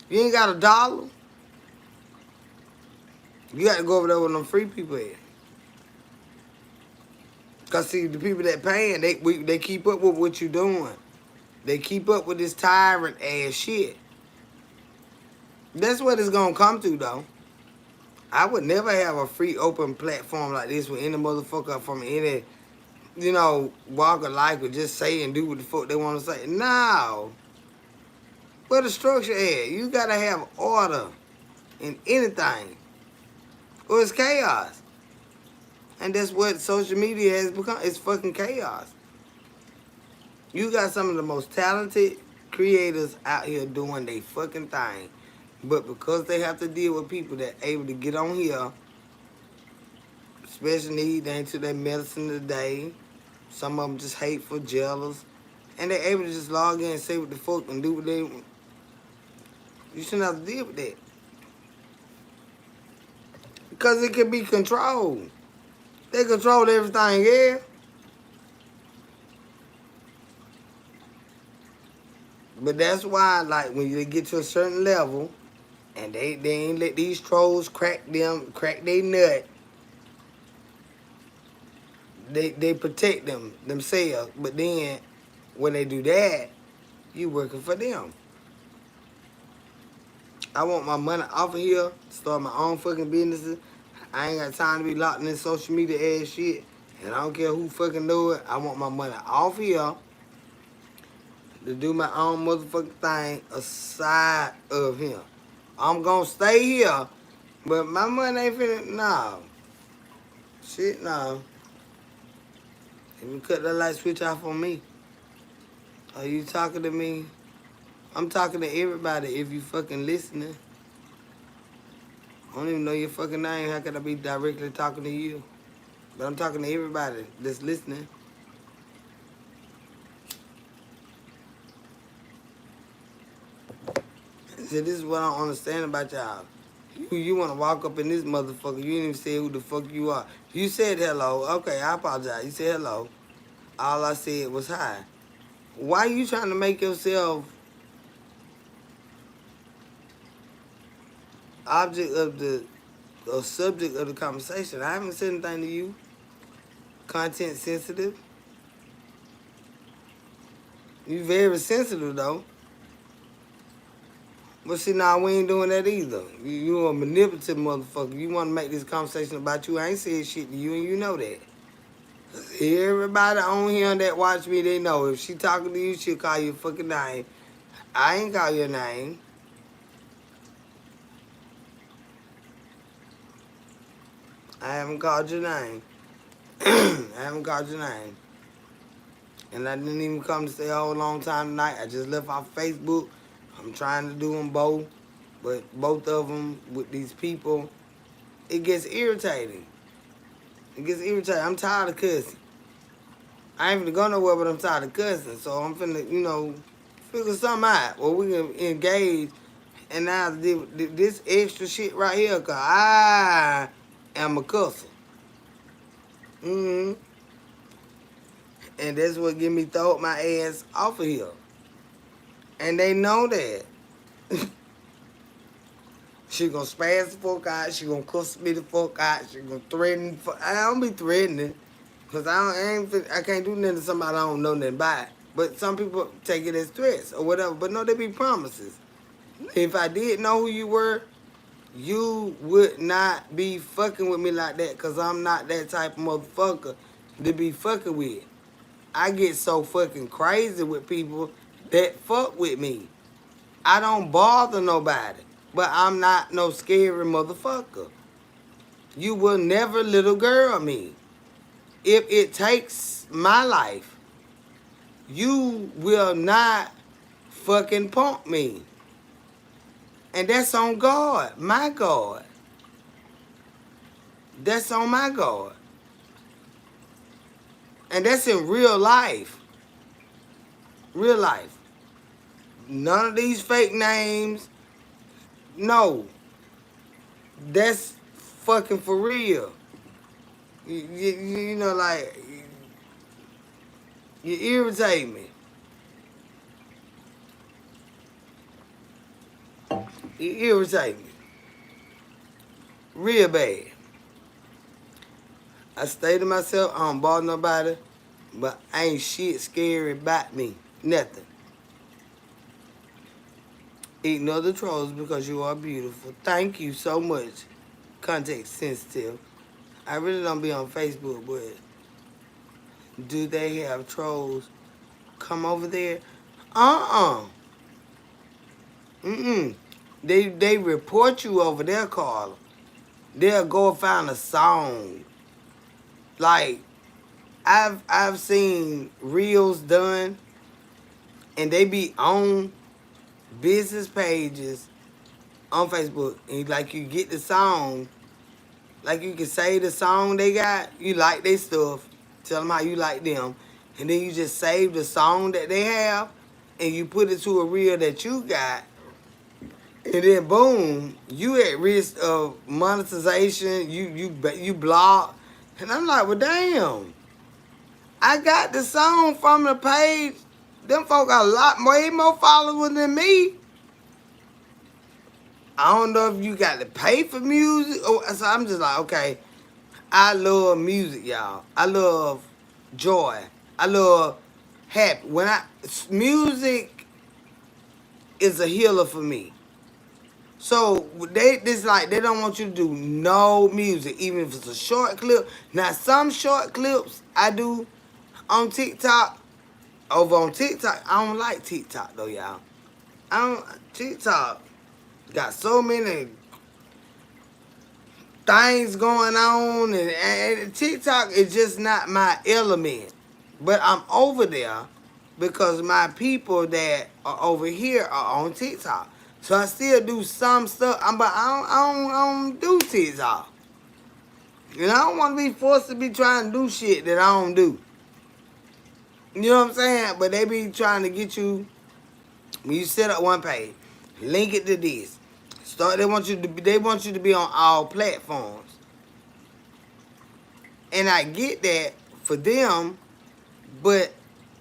You ain't got $1. You got to go over there with them free people at. Cause see, the people that paying, they keep up with what you doing. They keep up with this tyrant ass shit. That's what it's gonna come to though. I would never have a free open platform like this with any motherfucker from any, walk of life would just say and do what the fuck they want to say. No. Where the structure at? You gotta have order in anything. Or it's chaos. And that's what social media has become. It's fucking chaos. You got some of the most talented creators out here doing their fucking thing. But because they have to deal with people that able to get on here, special needs, they ain't to their medicine today. Some of them just hateful, jealous. And they able to just log in and say what the fuck and do what they want. You shouldn't have to deal with that. Because it can be controlled. They control everything, yeah. But that's why, like, when you get to a certain level, and they ain't let these trolls crack their nut, they protect themselves. But then, when they do that, you working for them. I want my money off of here, start my own fucking businesses. I ain't got time to be locked in this social media ass shit. And I don't care who fucking do it. I want my money off here to do my own motherfucking thing aside of him. I'm gonna stay here, but my money ain't finna, no. Shit, no. If you cut that light switch off on me, are you talking to me? I'm talking to everybody if you fucking listening. I don't even know your fucking name. How could I be directly talking to you? But I'm talking to everybody that's listening. See, this is what I don't understand about y'all. You want to walk up in this motherfucker. You didn't even say who the fuck you are. You said hello. Okay, I apologize. You said hello. All I said was hi. Why are you trying to make yourself object of the or subject of the conversation? I haven't said anything to you. Content sensitive. You very sensitive though. But see, now we ain't doing that either. You a manipulative motherfucker. You want to make this conversation about you. I ain't said shit to you, and you know that. Everybody on here that watch me, they know. If she talking to you, she'll call you a fucking name. I ain't call your name. I haven't called your name. I haven't called your name. And I didn't even come to say a whole long time tonight. I just left off Facebook. I'm trying to do them both. But both of them with these people, it gets irritating. It gets irritating. I'm tired of cussing. I ain't finna go nowhere, but I'm tired of cussing. So I'm finna, figure something out where we can engage and now this extra shit right here, because I am a cusser. Mm-hmm. And that's what get me throw my ass off of here. And they know that. She gonna spaz the fuck out. She gonna cuss me the fuck out. She gonna threaten. I don't be threatening. Because I can't do nothing to somebody I don't know nothing about. But some people take it as threats or whatever. But no, they be promises. If I did know who you were, you would not be fucking with me like that. Because I'm not that type of motherfucker to be fucking with. I get so fucking crazy with people that fuck with me. I don't bother nobody. But I'm not no scary motherfucker. You will never little girl me. If it takes my life, you will not fucking punk me. And that's on God, my God. That's on my God. And that's in real life. Real life. None of these fake names. No. That's fucking for real. You know, like, you irritate me. You irritate me. Real bad. I stay to myself. I don't bother nobody. But ain't shit scary about me. Nothing. Ignore the trolls because you are beautiful. Thank you so much. context sensitive. I really don't be on Facebook, but do they have trolls come over there? Uh-uh. Mm-mm. They report you over there, Carla. They'll go find a song. Like, I've seen reels done, and they be on business pages on Facebook, and like you get the song, like you can say the song they got, you like their stuff, tell them how you like them, and then you just save the song that they have, and you put it to a reel that you got, and then boom, you at risk of monetization. You block, and I'm like, well, damn, I got the song from the page. Them folk got a lot way more followers than me. I don't know if you got to pay for music. So I'm just like, okay, I love music, y'all. I love joy. I love happy. Music is a healer for me. So they don't want you to do no music, even if it's a short clip. Now some short clips I do on TikTok. Over on TikTok, I don't like TikTok though, y'all. TikTok got so many things going on, and TikTok is just not my element. But I'm over there because my people that are over here are on TikTok. So I still do some stuff, but I don't do TikTok. You know, I don't want to be forced to be trying to do shit that I don't do. You know what I'm saying? But they be trying to get you, when you set up one page, link it to this. They want you to be on all platforms. And I get that for them, but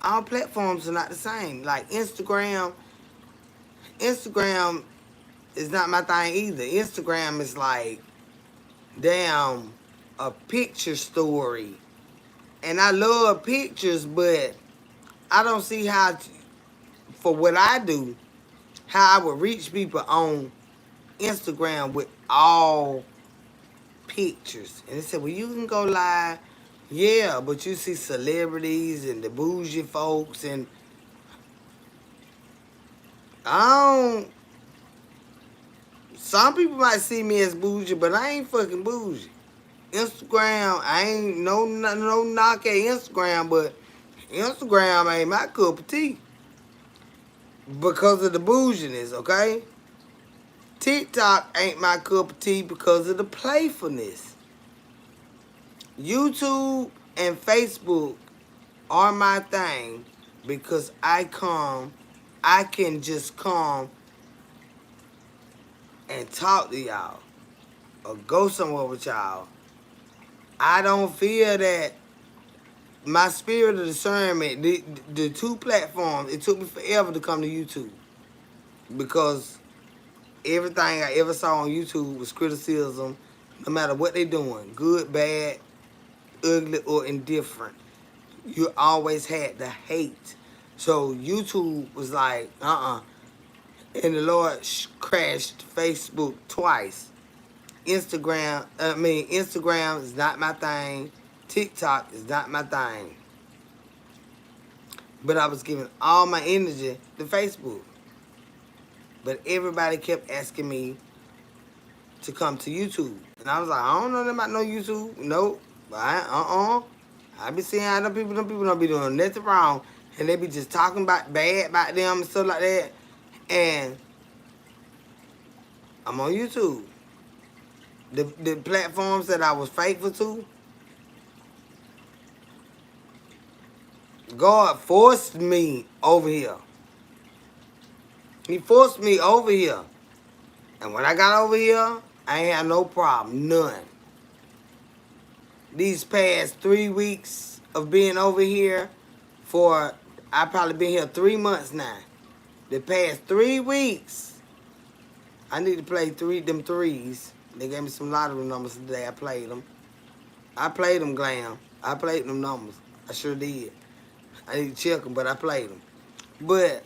all platforms are not the same. Like Instagram is not my thing either. Instagram is like, damn, a picture story. And I love pictures, but I don't see how, for what I do, how I would reach people on Instagram with all pictures. And they said, well, you can go live. Yeah, but you see celebrities and the bougie folks, and some people might see me as bougie, but I ain't fucking bougie. Instagram, I ain't no knock at Instagram, but Instagram ain't my cup of tea because of the bouginess, okay? TikTok ain't my cup of tea because of the playfulness. YouTube and Facebook are my thing because I can just come and talk to y'all or go somewhere with y'all. I don't feel that my spirit of discernment, the two platforms, it took me forever to come to YouTube because everything I ever saw on YouTube was criticism, no matter what they doing, good, bad, ugly, or indifferent. You always had the hate. So YouTube was like, And the Lord crashed Facebook twice. Instagram is not my thing. TikTok is not my thing. But I was giving all my energy to Facebook. But everybody kept asking me to come to YouTube. And I was like, I don't know nothing about no YouTube. Nope. But I be seeing how them people don't be doing nothing wrong. And they be just talking about bad about them and stuff like that. And I'm on YouTube. The platforms that I was faithful to, God forced me over here. He forced me over here. And when I got over here, I ain't had no problem. None. These past 3 weeks of being over here I probably been here 3 months now. The past 3 weeks, I need to play them threes. They gave me some lottery numbers today. I played them. Glam. I played them numbers. I sure did. I need to check them, but I played them. But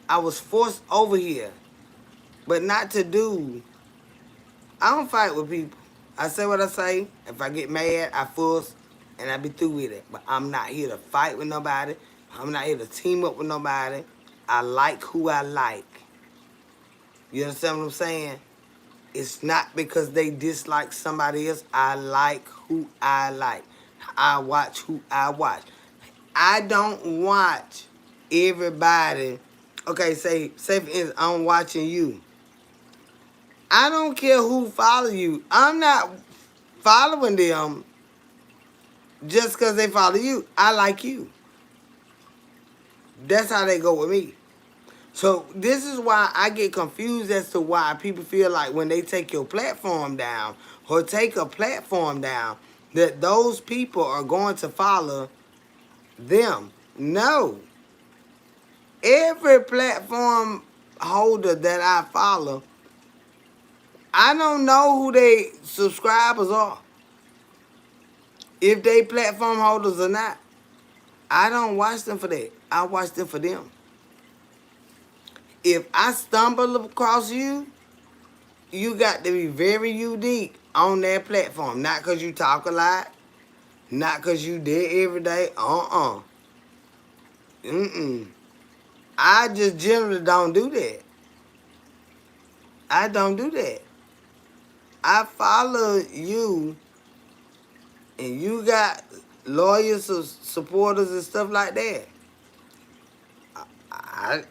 I was forced over here. But not to do. I don't fight with people. I say what I say. If I get mad, I fuss, and I be through with it. But I'm not here to fight with nobody. I'm not here to team up with nobody. I like who I like. You understand what I'm saying? It's not because they dislike somebody else. I like who I like. I watch who I watch. I don't watch everybody. Okay, say for instance, I'm watching you. I don't care who follow you. I'm not following them just because they follow you. I like you. That's how they go with me. So this is why I get confused as to why people feel like when they take your platform down or take a platform down, that those people are going to follow them. No. Every platform holder that I follow, I don't know who they subscribers are. If they platform holders or not. I don't watch them for that. I watch them for them. If I stumble across you, you got to be very unique on that platform. Not because you talk a lot. Not because you there every day. Mm-mm. I just generally don't do that. I don't do that. I follow you, and you got lawyers, supporters, and stuff like that. I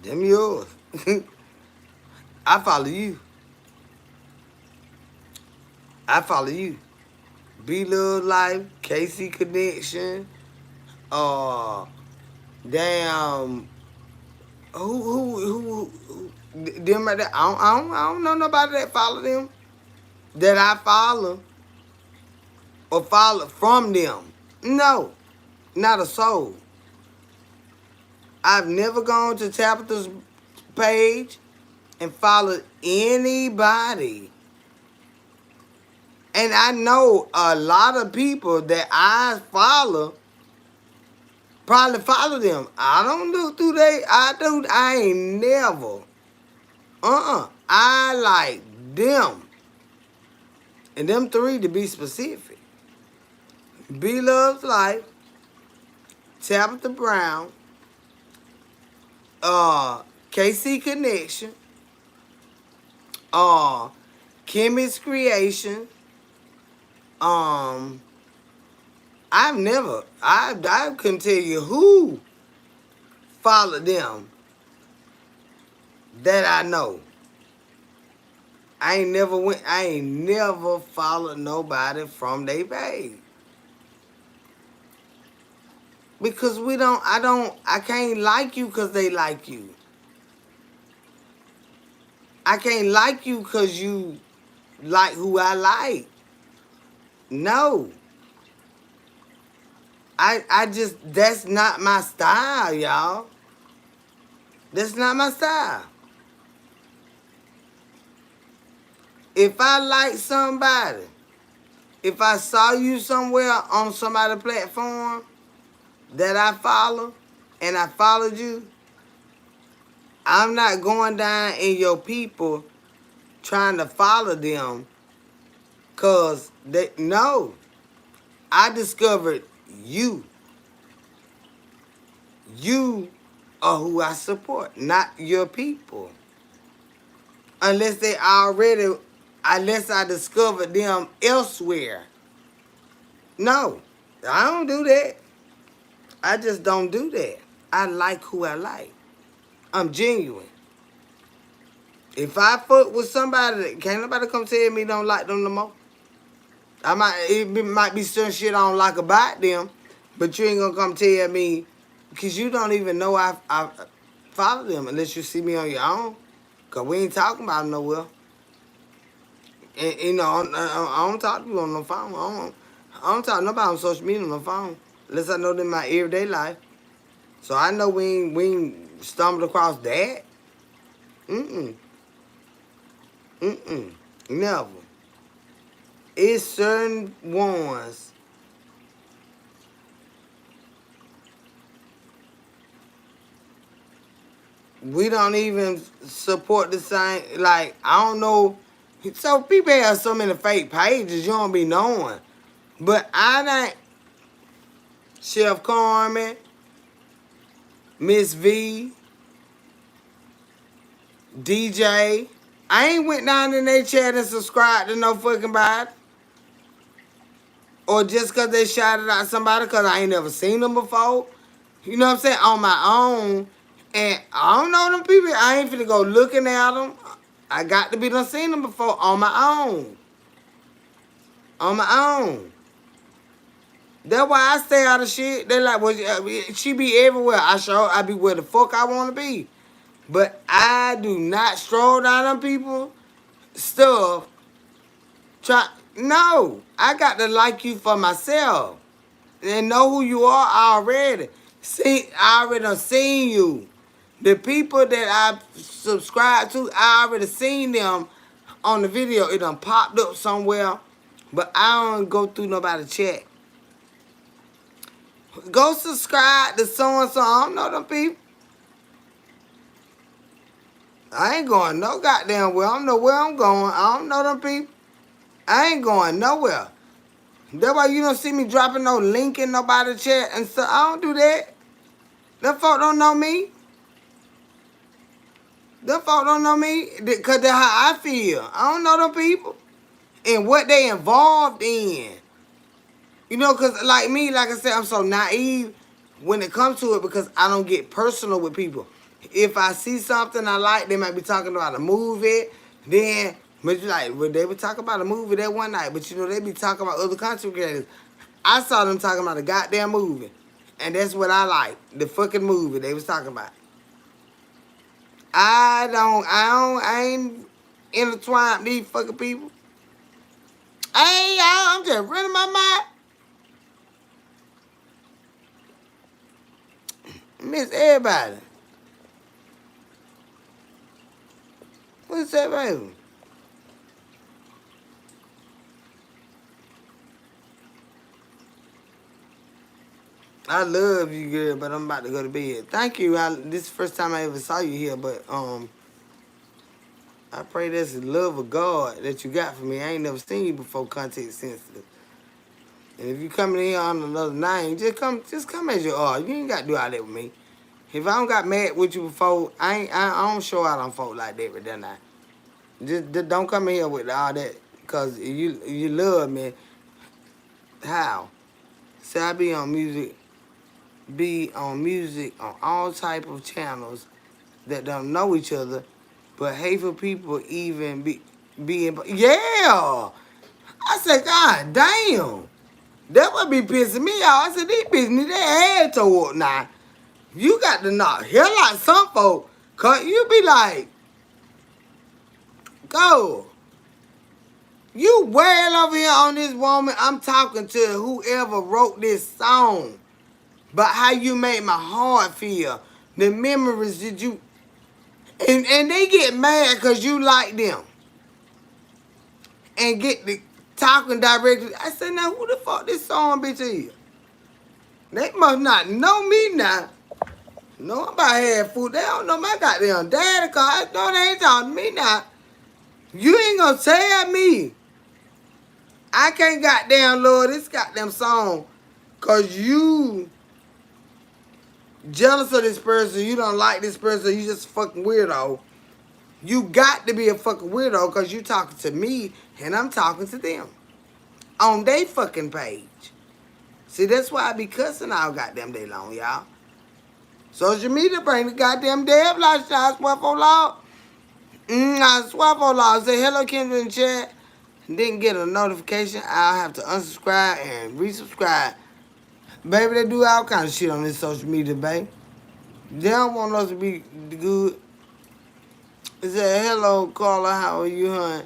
them yours. I follow you. I follow you. Be Love Life, KC Connection, damn, them right there. I don't know nobody that follow them, that I follow, or follow from them. No, not a soul. I've never gone to Tabitha's page and followed anybody. And I know a lot of people that I follow probably follow them. I don't look through they. I ain't never. I like them. And them three to be specific. Be Love's Life, Tabitha Brown, KC Connection, Kimmy's Creation. I couldn't tell you who followed them that I know. I ain't never followed nobody from their page. Because I can't like you because they like you. I can't like you because you like who I like. No. That's not my style, y'all. That's not my style. If I like somebody, if I saw you somewhere on somebody's platform that I follow, and I followed you, I'm not going down in your people trying to follow them, because no. I discovered you. You are who I support, not your people. Unless I discovered them elsewhere. No, I don't do that. I just don't do that. I like who I like. I'm genuine. If I fuck with somebody, can't nobody come tell me don't like them no more. It might be certain shit I don't like about them, but you ain't gonna come tell me, because you don't even know I follow them unless you see me on your own. Because we ain't talking about them nowhere. And, I don't talk to people on the phone. I don't talk to nobody on social media on the phone unless I know them in my everyday life. So I know we ain't stumbled across that. Never. It's certain ones. We don't even support the same. Like, I don't know. So people have so many fake pages you don't be knowing. But I done Chef Carmen, Miss V, DJ. I ain't went down in their chat and subscribed to no fucking body. Or just because they shouted out somebody because I ain't never seen them before. You know what I'm saying? On my own. And I don't know them people. I ain't finna go looking at them. I got to be done seen them before on my own. On my own. That's why I stay out of shit. They like, well, she be everywhere. I be where the fuck I want to be. But I do not stroll down on people stuff. No, I got to like you for myself and know who you are already. I already done seen you. The people that I subscribe to, I already seen them on the video. It done popped up somewhere, but I don't go through nobody's chat. Go subscribe to so-and-so. I don't know them people. I ain't going no goddamn where. I don't know where I'm going. I don't know them people. I ain't going nowhere. That's why you don't see me dropping no link in nobody's chat and stuff. I don't do that. Them folk don't know me. Them folk don't know me because that's how I feel. I don't know them people and what they involved in. You know, because like me, like I said, I'm so naive when it comes to it because I don't get personal with people. If I see something I like, they might be talking about a movie. Then, but you like, well, they would talk about a movie that one night, but you know, they be talking about other content creators. I saw them talking about a goddamn movie. And that's what I like. The fucking movie they was talking about. I ain't intertwined with these fucking people. Hey, y'all, I'm just running my mind. Miss everybody. What's that, baby? I love you, girl, but I'm about to go to bed. Thank you. This is the first time I ever saw you here, but I pray that's the love of God that you got for me. I ain't never seen you before, context sensitive. And if you coming in here on another name, just come as you are. You ain't got to do all that with me. If I don't got mad with you before, I don't show out on folk like that, but then I just don't come in here with all that, cause you love me. How? See, I be on music on all type of channels that don't know each other, but hateful people even be in. Yeah, I said, God damn, that would be pissing me off. I said, these bitches need their head toward now. You got to knock hell out some folk, cause you be like, go. You well over here on this woman. I'm talking to whoever wrote this song. But how you made my heart feel. The memories that you... And they get mad because you like them. And get the talking directly. I said, now who the fuck this song bitch is? They must not know me now. No, I'm about to have food. They don't know my goddamn daddy cause no, they ain't talking to me now. You ain't gonna tell me. I can't goddamn love this goddamn song cause you jealous of this person, you don't like this person, you just a fucking weirdo. You got to be a fucking weirdo because you talking to me and I'm talking to them. On they fucking page. See, that's why I be cussing all goddamn day long, y'all. Social media bring the goddamn dev lifestyle, swear for law. I swear for law. Say hello, Kendra in the chat. Didn't get a notification. I'll have to unsubscribe and resubscribe. Baby, they do all kind of shit on this social media, baby. They don't want us to be good. It said, hello, Carla, how are you, hon?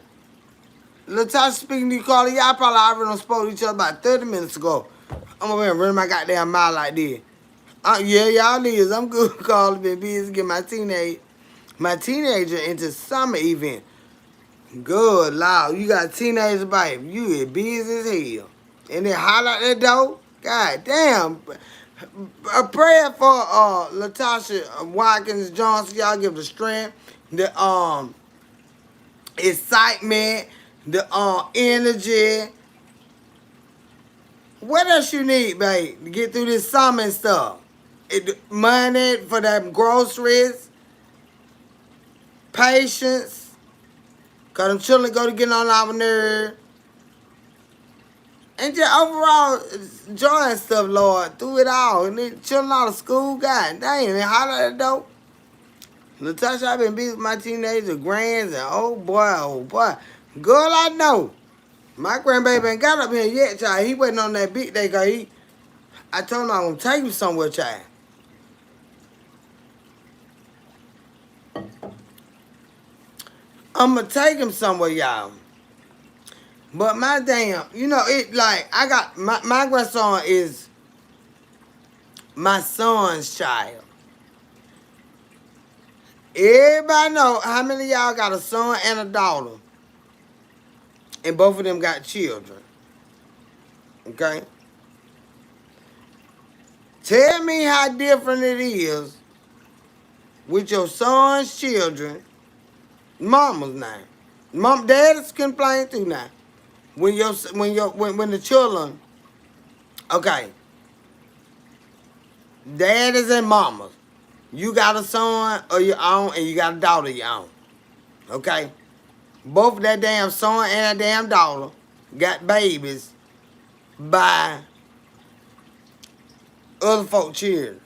Latasha speaking to you, Carla. Y'all probably already done spoke to each other about 30 minutes ago. I'm over here running my goddamn mouth like this. Yeah, y'all is. I'm good, Carla. Been busy getting my teenager into summer event. Good, Lord. You got a teenager, baby. You is busy as hell. And then holler at that door. God damn. A prayer for Latasha Watkins Johnson. Y'all give the strength, the excitement, the energy. What else you need, babe, to get through this summer and stuff? Money for them groceries, patience, cause them children go to get on our nerve. And just overall joy and stuff, Lord, through it all. And then children out of school, God dang, and holler at the door. Latasha, I've been busy with my teenager grands, and oh boy. Girl, I know. My grandbaby ain't got up here yet, child. He waiting on that big day, cause I told him I'm gonna take him somewhere, child. I'm gonna take him somewhere, y'all. But my damn, it like I got my grandson is my son's child. Everybody know how many of y'all got a son and a daughter, and both of them got children. Okay, tell me how different it is with your son's children, mama's now. Daddy's complain too now. When the children, okay, daddies and mamas, you got a son of your own and you got a daughter of your own. Okay? Both that damn son and that damn daughter got babies by other folk children.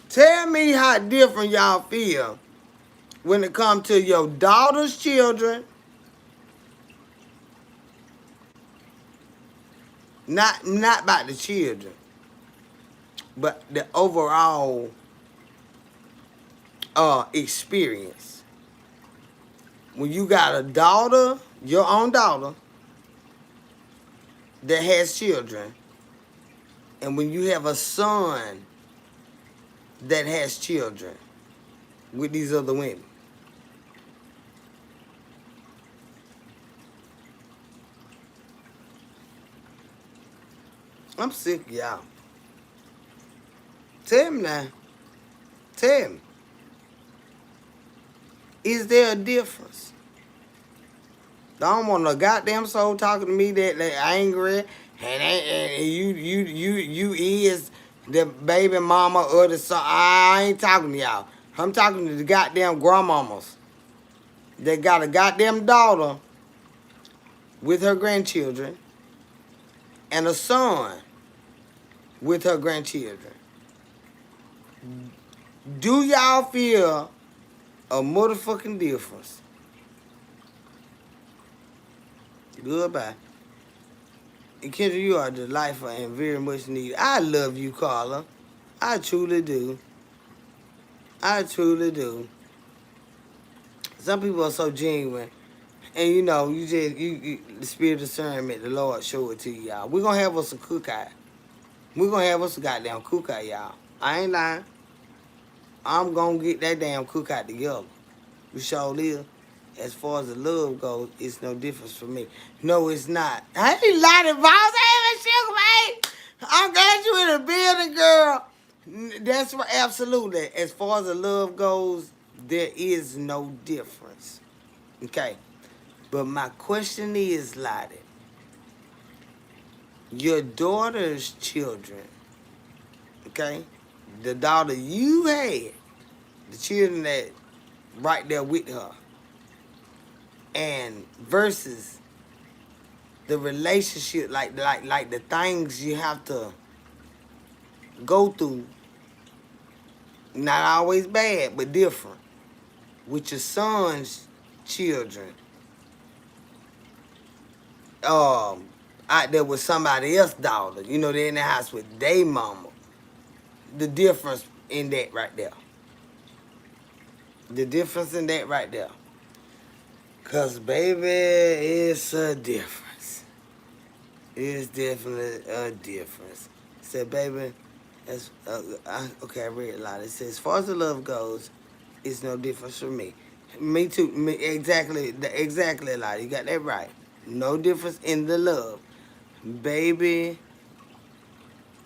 Tell me how different y'all feel when it comes to your daughter's children. Not about the children, but the overall experience. When you got a daughter, your own daughter, that has children, and when you have a son that has children with these other women. I'm sick of y'all. Tell me now. Tell me. Is there a difference? I don't want no goddamn soul talking to me that angry and you is the baby mama or the son. I ain't talking to y'all. I'm talking to the goddamn grandmamas that got a goddamn daughter with her grandchildren and a son with her grandchildren. Do y'all feel a motherfucking difference? Goodbye. And Kendra, you are delightful and very much needed. I love you, Carla. I truly do. I truly do. Some people are so genuine. And the spirit of discernment, the Lord show it to you, y'all. We're gonna have us a cookout. We're gonna have us a goddamn cookout, y'all. I ain't lying. I'm gonna get that damn cookout together. We sure live. As far as the love goes, it's no difference for me. No, it's not. I ain't lying, boss. Hey, sugar, man. I'm glad you in the building, girl. That's right, absolutely. As far as the love goes, there is no difference. Okay. But my question is, Lottie, your daughter's children, okay? The daughter you had, the children that right there with her, and versus the relationship, like the things you have to go through, not always bad, but different, with your son's children, out there with somebody else's daughter. They're in the house with their mama. The difference in that right there. The difference in that right there. Because, baby, it's a difference. It's definitely a difference. Said, baby, that's, okay, I read a lot. It says, as far as the love goes, it's no difference for me. Me too. Exactly a lot. You got that right. No difference in the love. Baby,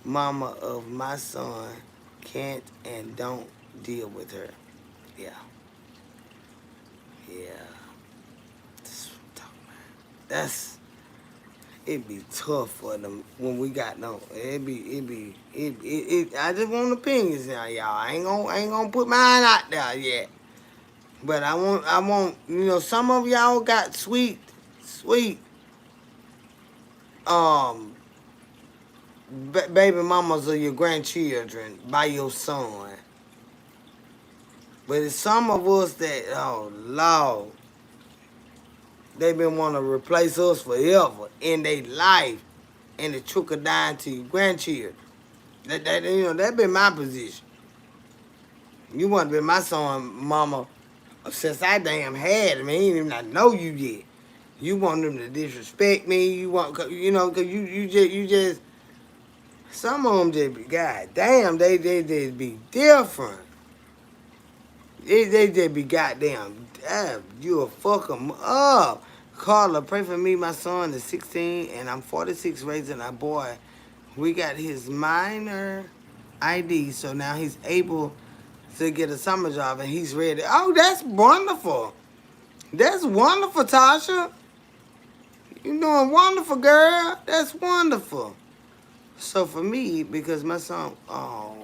mama of my son can't and don't deal with her. Yeah, yeah. That's what I'm talking about. It be tough for them when we got no. I just want opinions now, y'all. I ain't gonna put mine out there yet. But I want. Some of y'all got sweet, um, baby mamas of your grandchildren by your son. But it's some of us that, oh Lord, they been want to replace us forever in their life, and it trickle down to your grandchildren. That been my position. You want to be my son, mama, since I damn had him. He ain't even not know you yet. You want them to disrespect me. You want, cause you just some of them just be, god damn, they just be different. They just be goddamn, damn, you'll fuck them up. Carla, pray for me. My son is 16 and I'm 46 raising a boy. We got his minor ID, so now he's able to get a summer job and he's ready. Oh, that's wonderful. That's wonderful, Tasha. You doing wonderful, girl. That's wonderful. So for me, because my son, oh,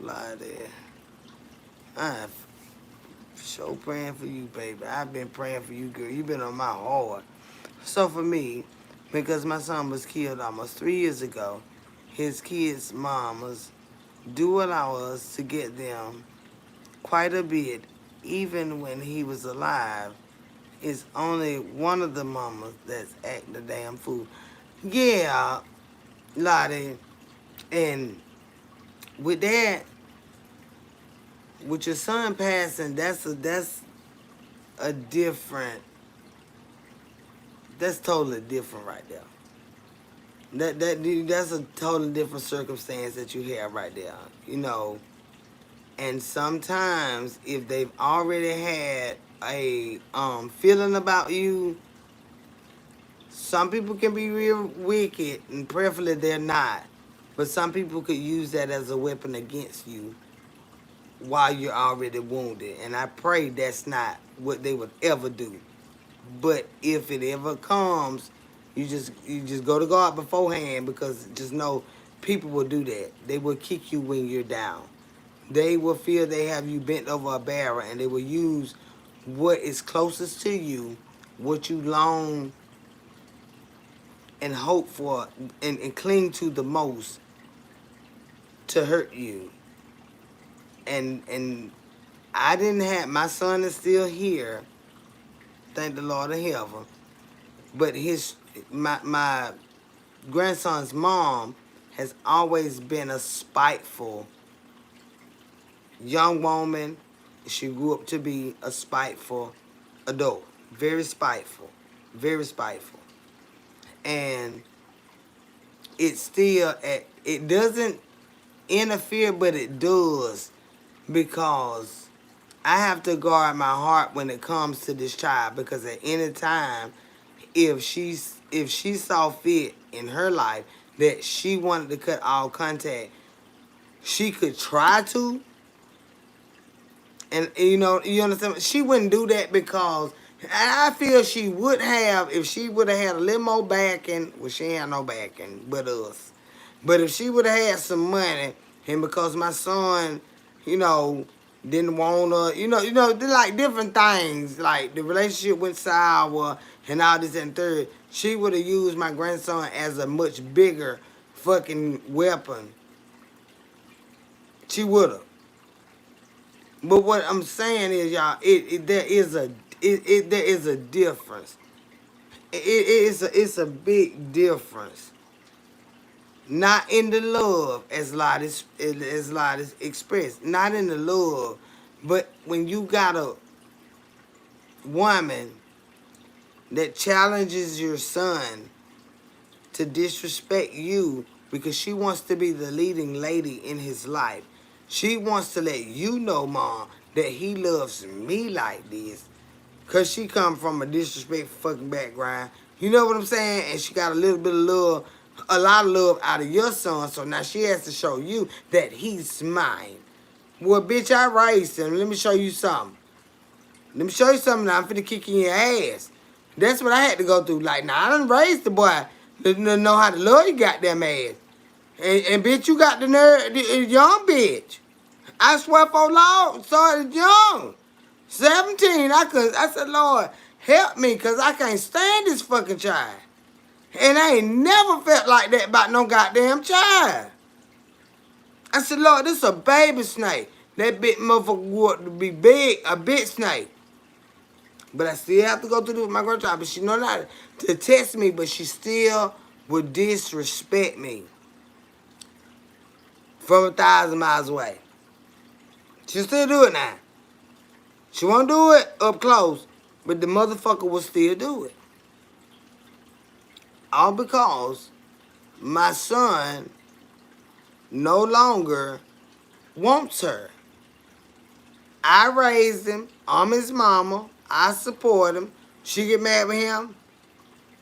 lie there. I'm so praying for you, baby. I've been praying for you, girl. You've been on my heart. So for me, because my son was killed almost 3 years ago, his kids' mamas do allow us to get them quite a bit, even when he was alive. It's only one of the mamas that's acting the damn fool. Yeah, Lottie, and with that, with your son passing, a different. That's totally different right there. That's a totally different circumstance that you have right there. And sometimes if they've already had a feeling about you, some people can be real wicked, and prayerfully they're not. But some people could use that as a weapon against you while you're already wounded. And I pray that's not what they would ever do. But if it ever comes, you just go to God beforehand, because just know people will do that. They will kick you when you're down. They will feel they have you bent over a barrel, and they will use what is closest to you, what you long and hope for and cling to the most, to hurt you. And I didn't have, my son is still here, thank the Lord in heaven. But my grandson's mom has always been a spiteful young woman. She grew up to be a spiteful adult. Very spiteful. Very spiteful. And it doesn't interfere, but it does, because I have to guard my heart when it comes to this child, because at any time, if she saw fit in her life that she wanted to cut all contact, she could try to. And you understand? She wouldn't do that, because I feel she would have if she would have had a little more backing. Well, she ain't had no backing but us. But if she would have had some money, and because my son, didn't want her, they're like different things, like the relationship went sour and all this and third, she would have used my grandson as a much bigger fucking weapon. She would have. But what I'm saying is, y'all, there is a difference. It's a big difference. Not in the love as lot is expressed. Not in the love, but when you got a woman that challenges your son to disrespect you because she wants to be the leading lady in his life. She wants to let you know, Mom, that he loves me like this. Because she come from a disrespectful fucking background. You know what I'm saying? And she got a little bit of love a lot of love out of your son, so now she has to show you that he's mine. Well, bitch, I raised him. Let me show you something. Let me show you something now. I'm finna kick in your ass. That's what I had to go through. Like, now, I done raised the boy to know how to love your goddamn ass. And bitch, you got the nerve, the young bitch. I swear for Lord, started young. 17, I said, Lord, help me, because I can't stand this fucking child. And I ain't never felt like that about no goddamn child. I said, Lord, this is a baby snake. That big motherfucker would be big, a big snake. But I still have to go through this with my grandchild. But she know not to test me, but she still would disrespect me from 1,000 miles away. She still do it now. She won't do it up close, but the motherfucker will still do it. All because my son no longer wants her. I raised him. I'm his mama. I support him. She get mad with him.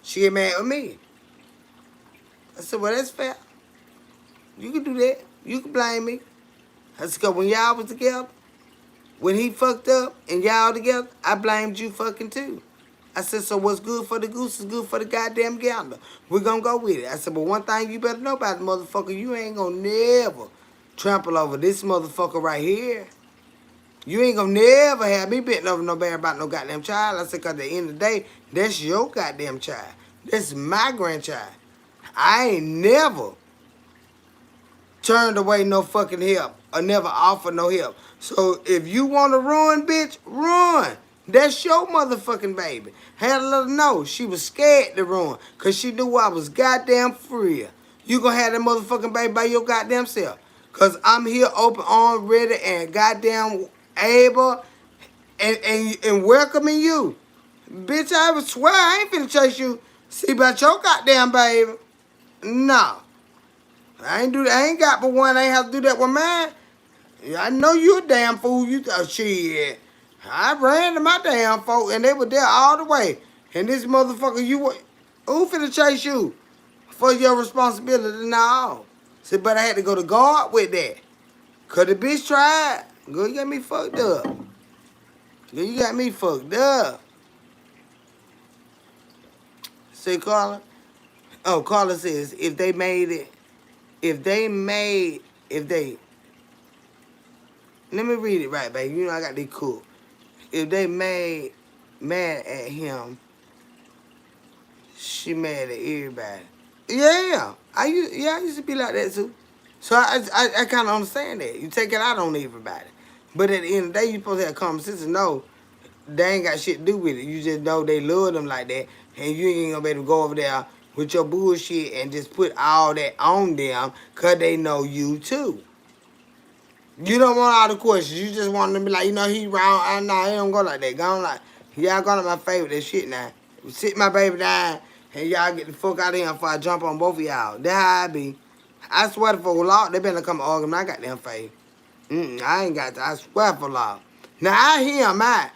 She get mad with me. I said, well, that's fair. You can do that. You can blame me. I said, because when y'all was together, when he fucked up and y'all together, I blamed you fucking too. I said, so what's good for the goose is good for the goddamn gander. We're going to go with it. I said, but one thing you better know about the motherfucker, you ain't going to never trample over this motherfucker right here. You ain't going to never have me bent over no bear about no goddamn child. I said, because at the end of the day, that's your goddamn child. That's my grandchild. I ain't never turned away no fucking help or never offered no help. So if you want to run, bitch, run. That's your motherfucking baby. Had to let her know she was scared to run because she knew I was goddamn free. You gonna have that motherfucking baby by your goddamn self. Because I'm here open arm, ready, and goddamn able and welcoming you. Bitch, I would swear I ain't finna chase you. See about your goddamn baby. No. I ain't do that. I ain't got but one. I ain't have to do that with mine. I know you a damn fool. You thought shit. I ran to my damn folk and they were there all the way. And this motherfucker, who finna chase you for your responsibility? No. See, but I had to go to God with that. Cause the bitch tried. Girl, you got me fucked up. Girl, you got me fucked up. Say, Carla. Oh, Carla says, if they, let me read it right, baby. You know I got this cool. If they mad at him, she mad at everybody. Yeah, I used to be like that too. So I kind of understand that. You take it out on everybody. But at the end of the day, you supposed to have common sense and know they ain't got shit to do with it. You just know they love them like that. And you ain't gonna be able to go over there with your bullshit and just put all that on them because they know you too. You don't want all the questions. You just want them to be like, you know, he wrong. Nah, he don't go like that. Go on like, y'all going to my favorite, that shit now. Sit my baby down and y'all get the fuck out of here before I jump on both of y'all. That's how I be. I swear for Lord, they better come argue my goddamn face. I ain't got to. I swear for Lord. Now, I hear him out.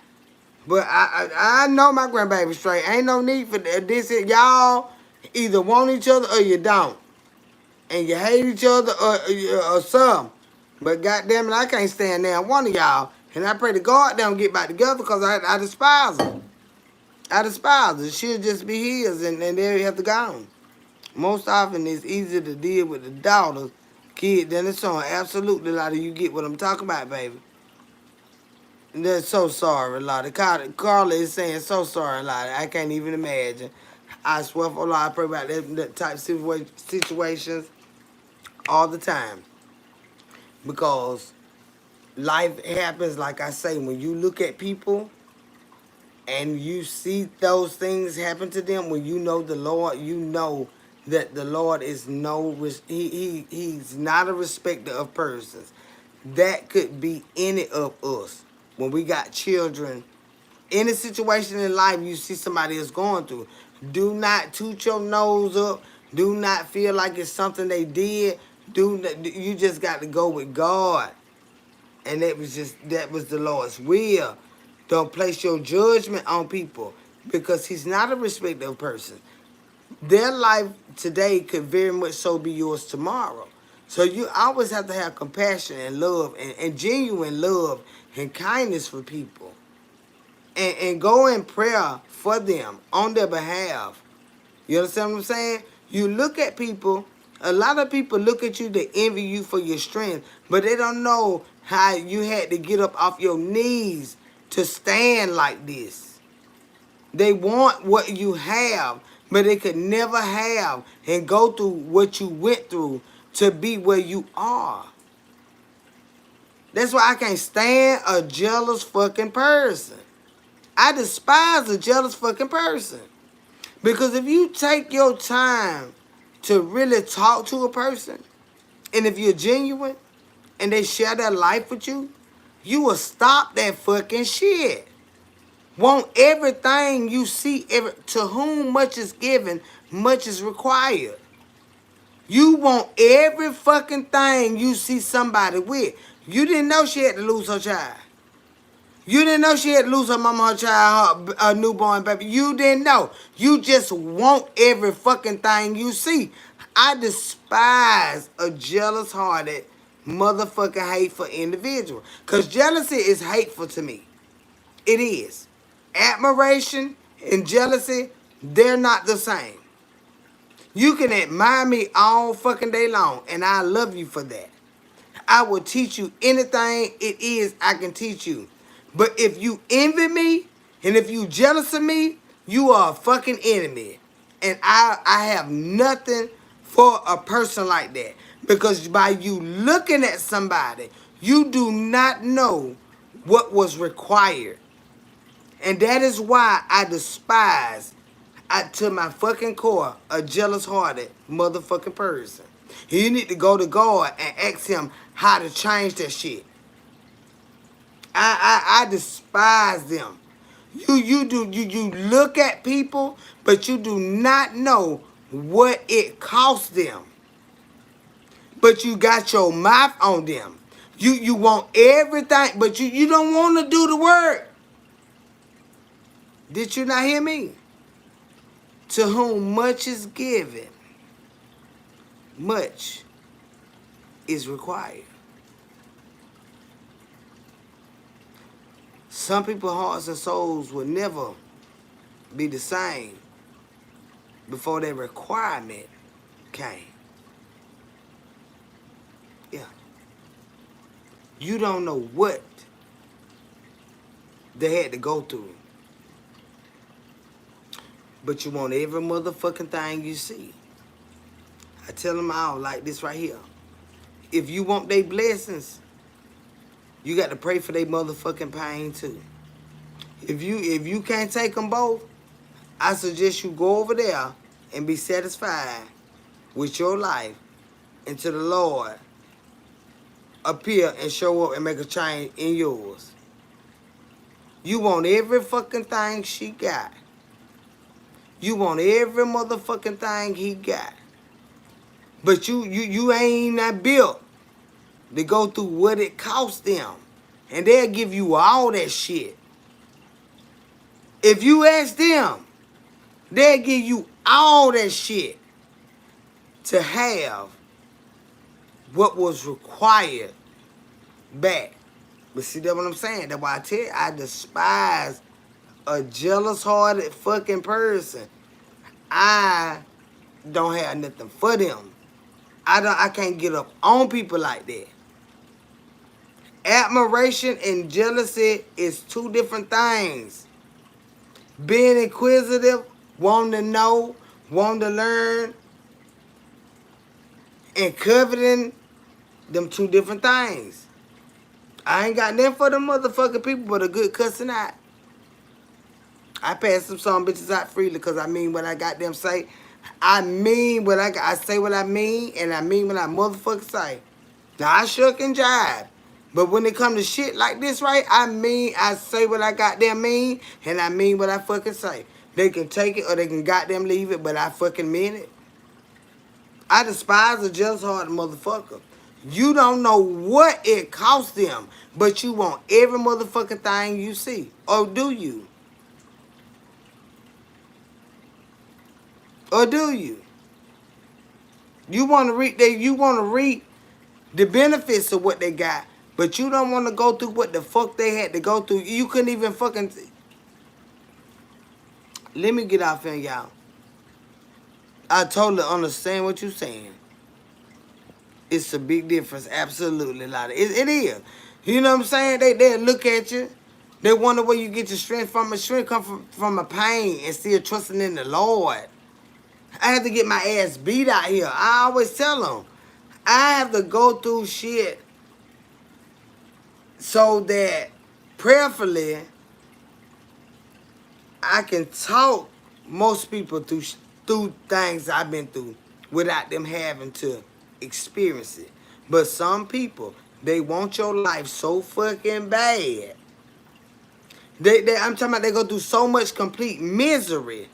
But I know my grandbaby straight. Ain't no need for this. Y'all either want each other or you don't. And you hate each other or some. But goddamn it, I can't stand now one of y'all. And I pray to God they don't get back together because I despise her. I despise her. She'll just be his and there you have to go. Most often it's easier to deal with the daughter's kid than the son. Absolutely, Lottie, you get what I'm talking about, baby. They're so sorry, Lottie. Carla is saying so sorry, Lottie. I can't even imagine. I swear for Allah, I pray about that type of situations all the time. Because life happens, like I say, when you look at people and you see those things happen to them, when you know the Lord, you know that the Lord is he's not a respecter of persons. That could be any of us. When we got children, any situation in life you see somebody is going through, do not toot your nose up. Do not feel like it's something they did. You just got to go with God. And that was the Lord's will. Don't place your judgment on people because he's not a respecter of person. their life today could very much so be yours tomorrow. So you always have to have compassion and love and genuine love and kindness for people. And go in prayer for them on their behalf. You understand what I'm saying? You look at people, a lot of people look at you, they envy you for your strength, but they don't know how you had to get up off your knees to stand like this. They want what you have, but they could never have and go through what you went through to be where you are. That's why I can't stand a jealous fucking person. I despise a jealous fucking person. Because if you take your time to really talk to a person, and if you're genuine, and they share their life with you, you will stop that fucking shit. Want everything you see, to whom much is given, much is required. You want every fucking thing you see somebody with. You didn't know she had to lose her child. You didn't know she had to lose her mama, her child, her newborn baby. You didn't know. You just want every fucking thing you see. I despise a jealous-hearted, motherfucking hateful individual. Because jealousy is hateful to me. It is. Admiration and jealousy, they're not the same. You can admire me all fucking day long, and I love you for that. I will teach you anything it is I can teach you. But if you envy me, and if you jealous of me, you are a fucking enemy. And I have nothing for a person like that. Because by you looking at somebody, you do not know what was required. And that is why I despise, to my fucking core, a jealous-hearted motherfucking person. You need to go to God and ask him how to change that shit. I despise them. You look at people, but you do not know what it costs them. But you got your mouth on them. You want everything, but you don't want to do the work. Did you not hear me? To whom much is given, much is required. Some people's hearts and souls will never be the same before their requirement came. Yeah. You don't know what they had to go through. But you want every motherfucking thing you see. I tell them all like this right here. If you want their blessings, you got to pray for their motherfucking pain too. If you can't take them both, I suggest you go over there and be satisfied with your life until the Lord appear and show up and make a change in yours. You want every fucking thing she got. You want every motherfucking thing he got. But you ain't not built to go through what it costs them. And they'll give you all that shit. If you ask them, they'll give you all that shit to have what was required back. But see, that's what I'm saying. That's why I tell you, I despise a jealous-hearted fucking person. I don't have nothing for them. I can't get up on people like that. Admiration and jealousy is two different things. Being inquisitive, wanting to know, wanting to learn, and coveting, them two different things. I ain't got nothing for them motherfucking people but a good cussing out. I pass some bitches out freely because I mean what I got them say. I mean what I say what I mean, and I mean what I motherfucking say. Now, I shuck and jive. But when it come to shit like this, right, I say what I goddamn mean, and I mean what I fucking say. They can take it or they can goddamn leave it, but I fucking mean it. I despise a jealous-hearted motherfucker. You don't know what it costs them, but you want every motherfucking thing you see. Or do you? Or do you? You want to reap the benefits of what they got, but you don't want to go through what the fuck they had to go through. You couldn't even fucking. Let me get off here, y'all. I totally understand what you're saying. It's a big difference, absolutely, lot of it is. You know what I'm saying? They look at you. They wonder where you get your strength from. My strength come from a pain and still trusting in the Lord. I have to get my ass beat out here. I always tell them, I have to go through shit so that prayerfully I can talk most people through things I've been through without them having to experience it. But some people, they want your life so fucking bad. I'm talking about they go through so much complete misery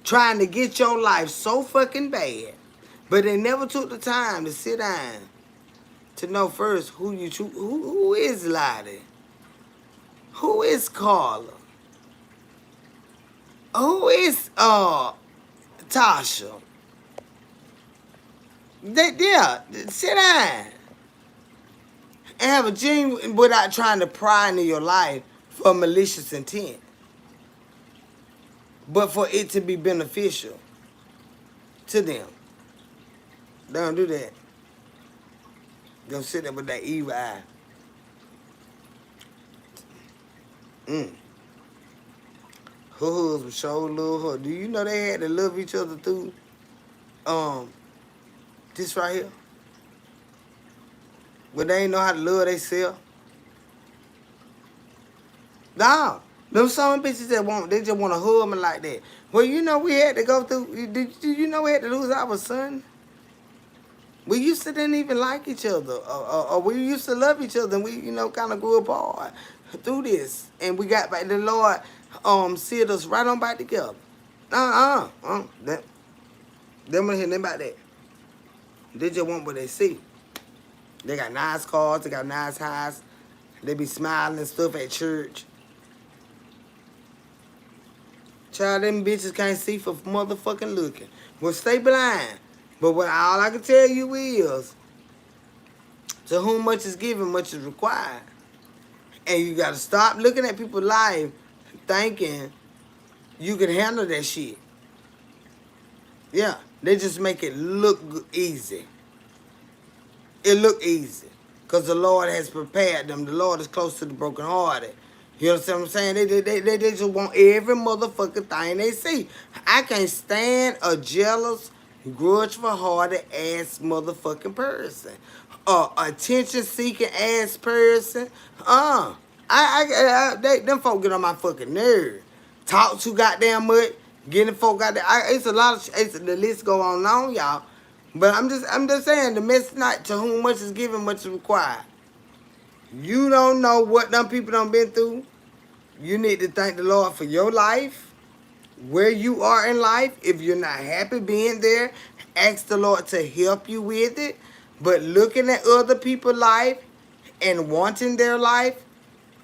trying to get your life so fucking bad. But they never took the time to sit down to know first who is Lottie? Who is Carla? Who is Tasha? Yeah, sit down and have a genuine without trying to pry into your life for malicious intent, but for it to be beneficial to them. Don't do that. Don't sit there with that evil eye. Her husband sure love her. Do you know they had to love each other through this right here? But they ain't know how to love themselves. No. Them some bitches they just want to hug me like that. Well, you know we had to go through. Did you know we had to lose our son? We used to didn't even like each other, or we used to love each other, and we kind of grew apart through this, and we got back. The Lord sealed us right on back together. Them don't hear nothing about that. They just want what they see. They got nice cars, they got nice houses. They be smiling and stuff at church. Child, them bitches can't see for motherfucking looking. Well, stay blind. But what all I can tell you is, to whom much is given, much is required. And you got to stop looking at people's life thinking you can handle that shit. Yeah, they just make it look easy. It look easy. Because the Lord has prepared them. The Lord is close to the brokenhearted. You understand what I'm saying? They just want every motherfucking thing they see. I can't stand a jealous, grudgeful-hearted ass motherfucking person. Attention-seeking ass person. Them folk get on my fucking nerve. Talk too goddamn much. Getting folk out there. It's a lot of the list go on, y'all. But I'm just saying, the message not to whom much is given, much is required. You don't know what them people done been through. You need to thank the Lord for your life, where you are in life. If you're not happy being there, ask the Lord to help you with it. But looking at other people's life and wanting their life,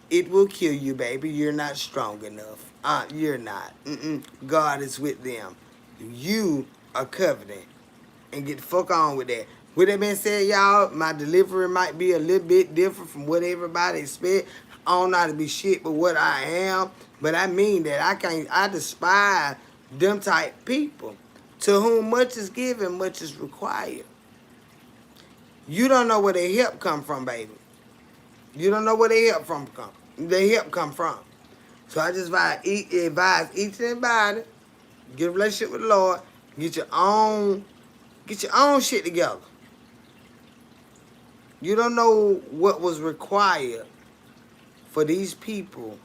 it will kill you, baby. You're not strong enough. You're not. God is with them. You are covenant. And get the fuck on with that. With that being said, y'all, my delivery might be a little bit different from what everybody expect. I don't know how to be shit but what I am. But I mean that I despise them type people. To whom much is given, much is required. You don't know where their help come from, baby. You don't know where their help come from. So I just advise each and everybody, get a relationship with the Lord, get your own shit together. You don't know what was required for these people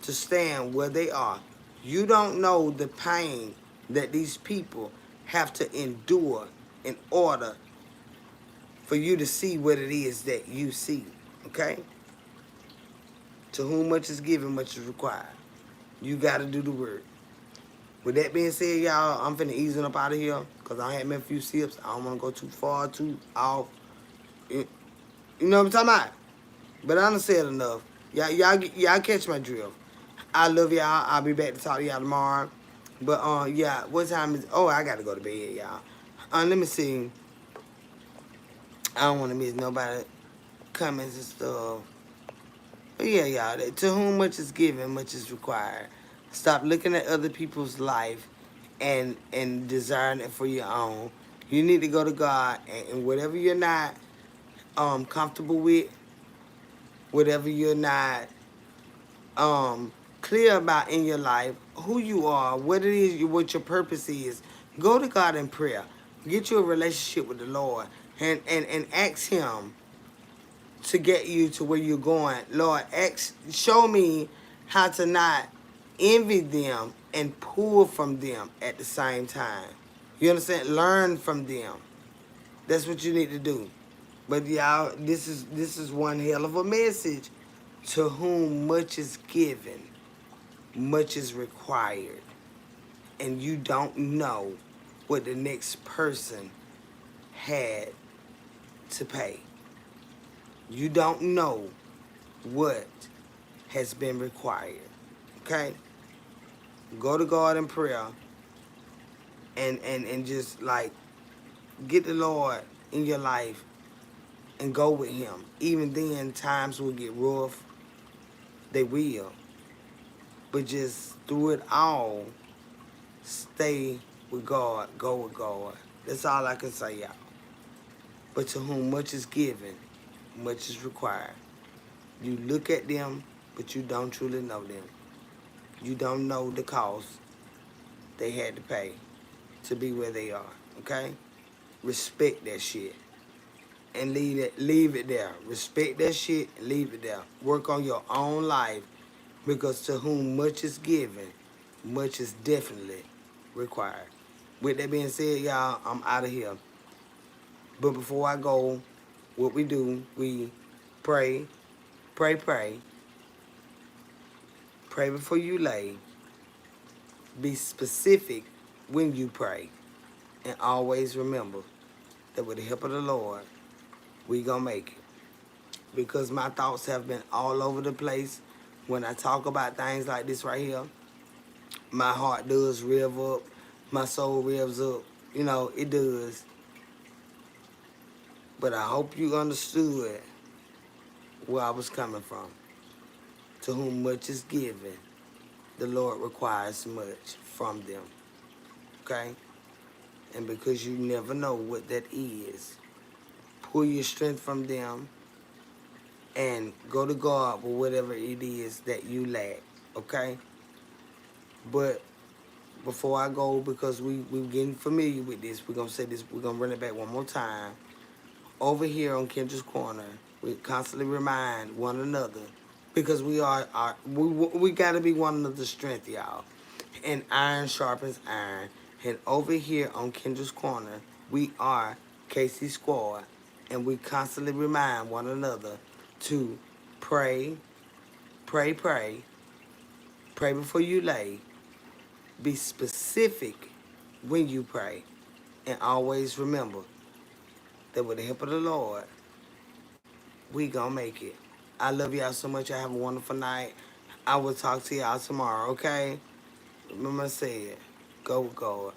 to stand where they are. You don't know the pain that these people have to endure in order for you to see what it is that you see. Okay? To whom much is given, much is required. You got to do the work. With that being said, y'all, I'm finna ease up out of here because I had me a few sips. I don't want to go too far, too off. You know what I'm talking about? But I done said enough. Y'all catch my drift. I love y'all. I'll be back to talk to y'all tomorrow. But yeah, what time is? Oh, I gotta go to bed, y'all. Let me see. I don't want to miss nobody comments and stuff. But yeah, y'all. To whom much is given, much is required. Stop looking at other people's life and desiring it for your own. You need to go to God and whatever you're not comfortable with, whatever you're not um clear about in your life, who you are, what it is, what your purpose is, go to God in prayer. Get you a relationship with the Lord and ask Him to get you to where you're going. Lord, show me how to not envy them and pull from them at the same time. You understand? Learn from them. That's what you need to do. But y'all, this is one hell of a message. To whom much is given, much is required. And you don't know what the next person had to pay. You don't know what has been required. Okay? Go to God in prayer and just like get the Lord in your life and go with Him. Even then, times will get rough. They will. But just through it all, stay with God. Go with God. That's all I can say, y'all. But to whom much is given, much is required. You look at them, but you don't truly know them. You don't know the cost they had to pay to be where they are. Okay? Respect that shit. And leave it there. Respect that shit and leave it there. Work on your own life because to whom much is given, much is definitely required. With that being said, y'all, I'm out of here. But before I go, what we do, we pray, pray, pray before you lay. Be specific when you pray. And always remember that with the help of the Lord, we gonna make it. Because my thoughts have been all over the place. When I talk about things like this right here, my heart does rev up, my soul revs up. You know, it does. But I hope you understood where I was coming from. To whom much is given, the Lord requires much from them. Okay? And because you never know what that is, pull your strength from them and go to God with whatever it is that you lack. Okay? But before I go, because we're getting familiar with this, we're going to say this, we're going to run it back one more time. Over here on Kendra's Corner, we constantly remind one another because we got to be one another's strength, y'all. And iron sharpens iron. And over here on Kendra's Corner, we are Casey Squad. And we constantly remind one another to pray, pray, pray, pray before you lay. Be specific when you pray. And always remember that with the help of the Lord, we gonna make it. I love y'all so much. I have a wonderful night. I will talk to y'all tomorrow, okay? Remember I said, go with God.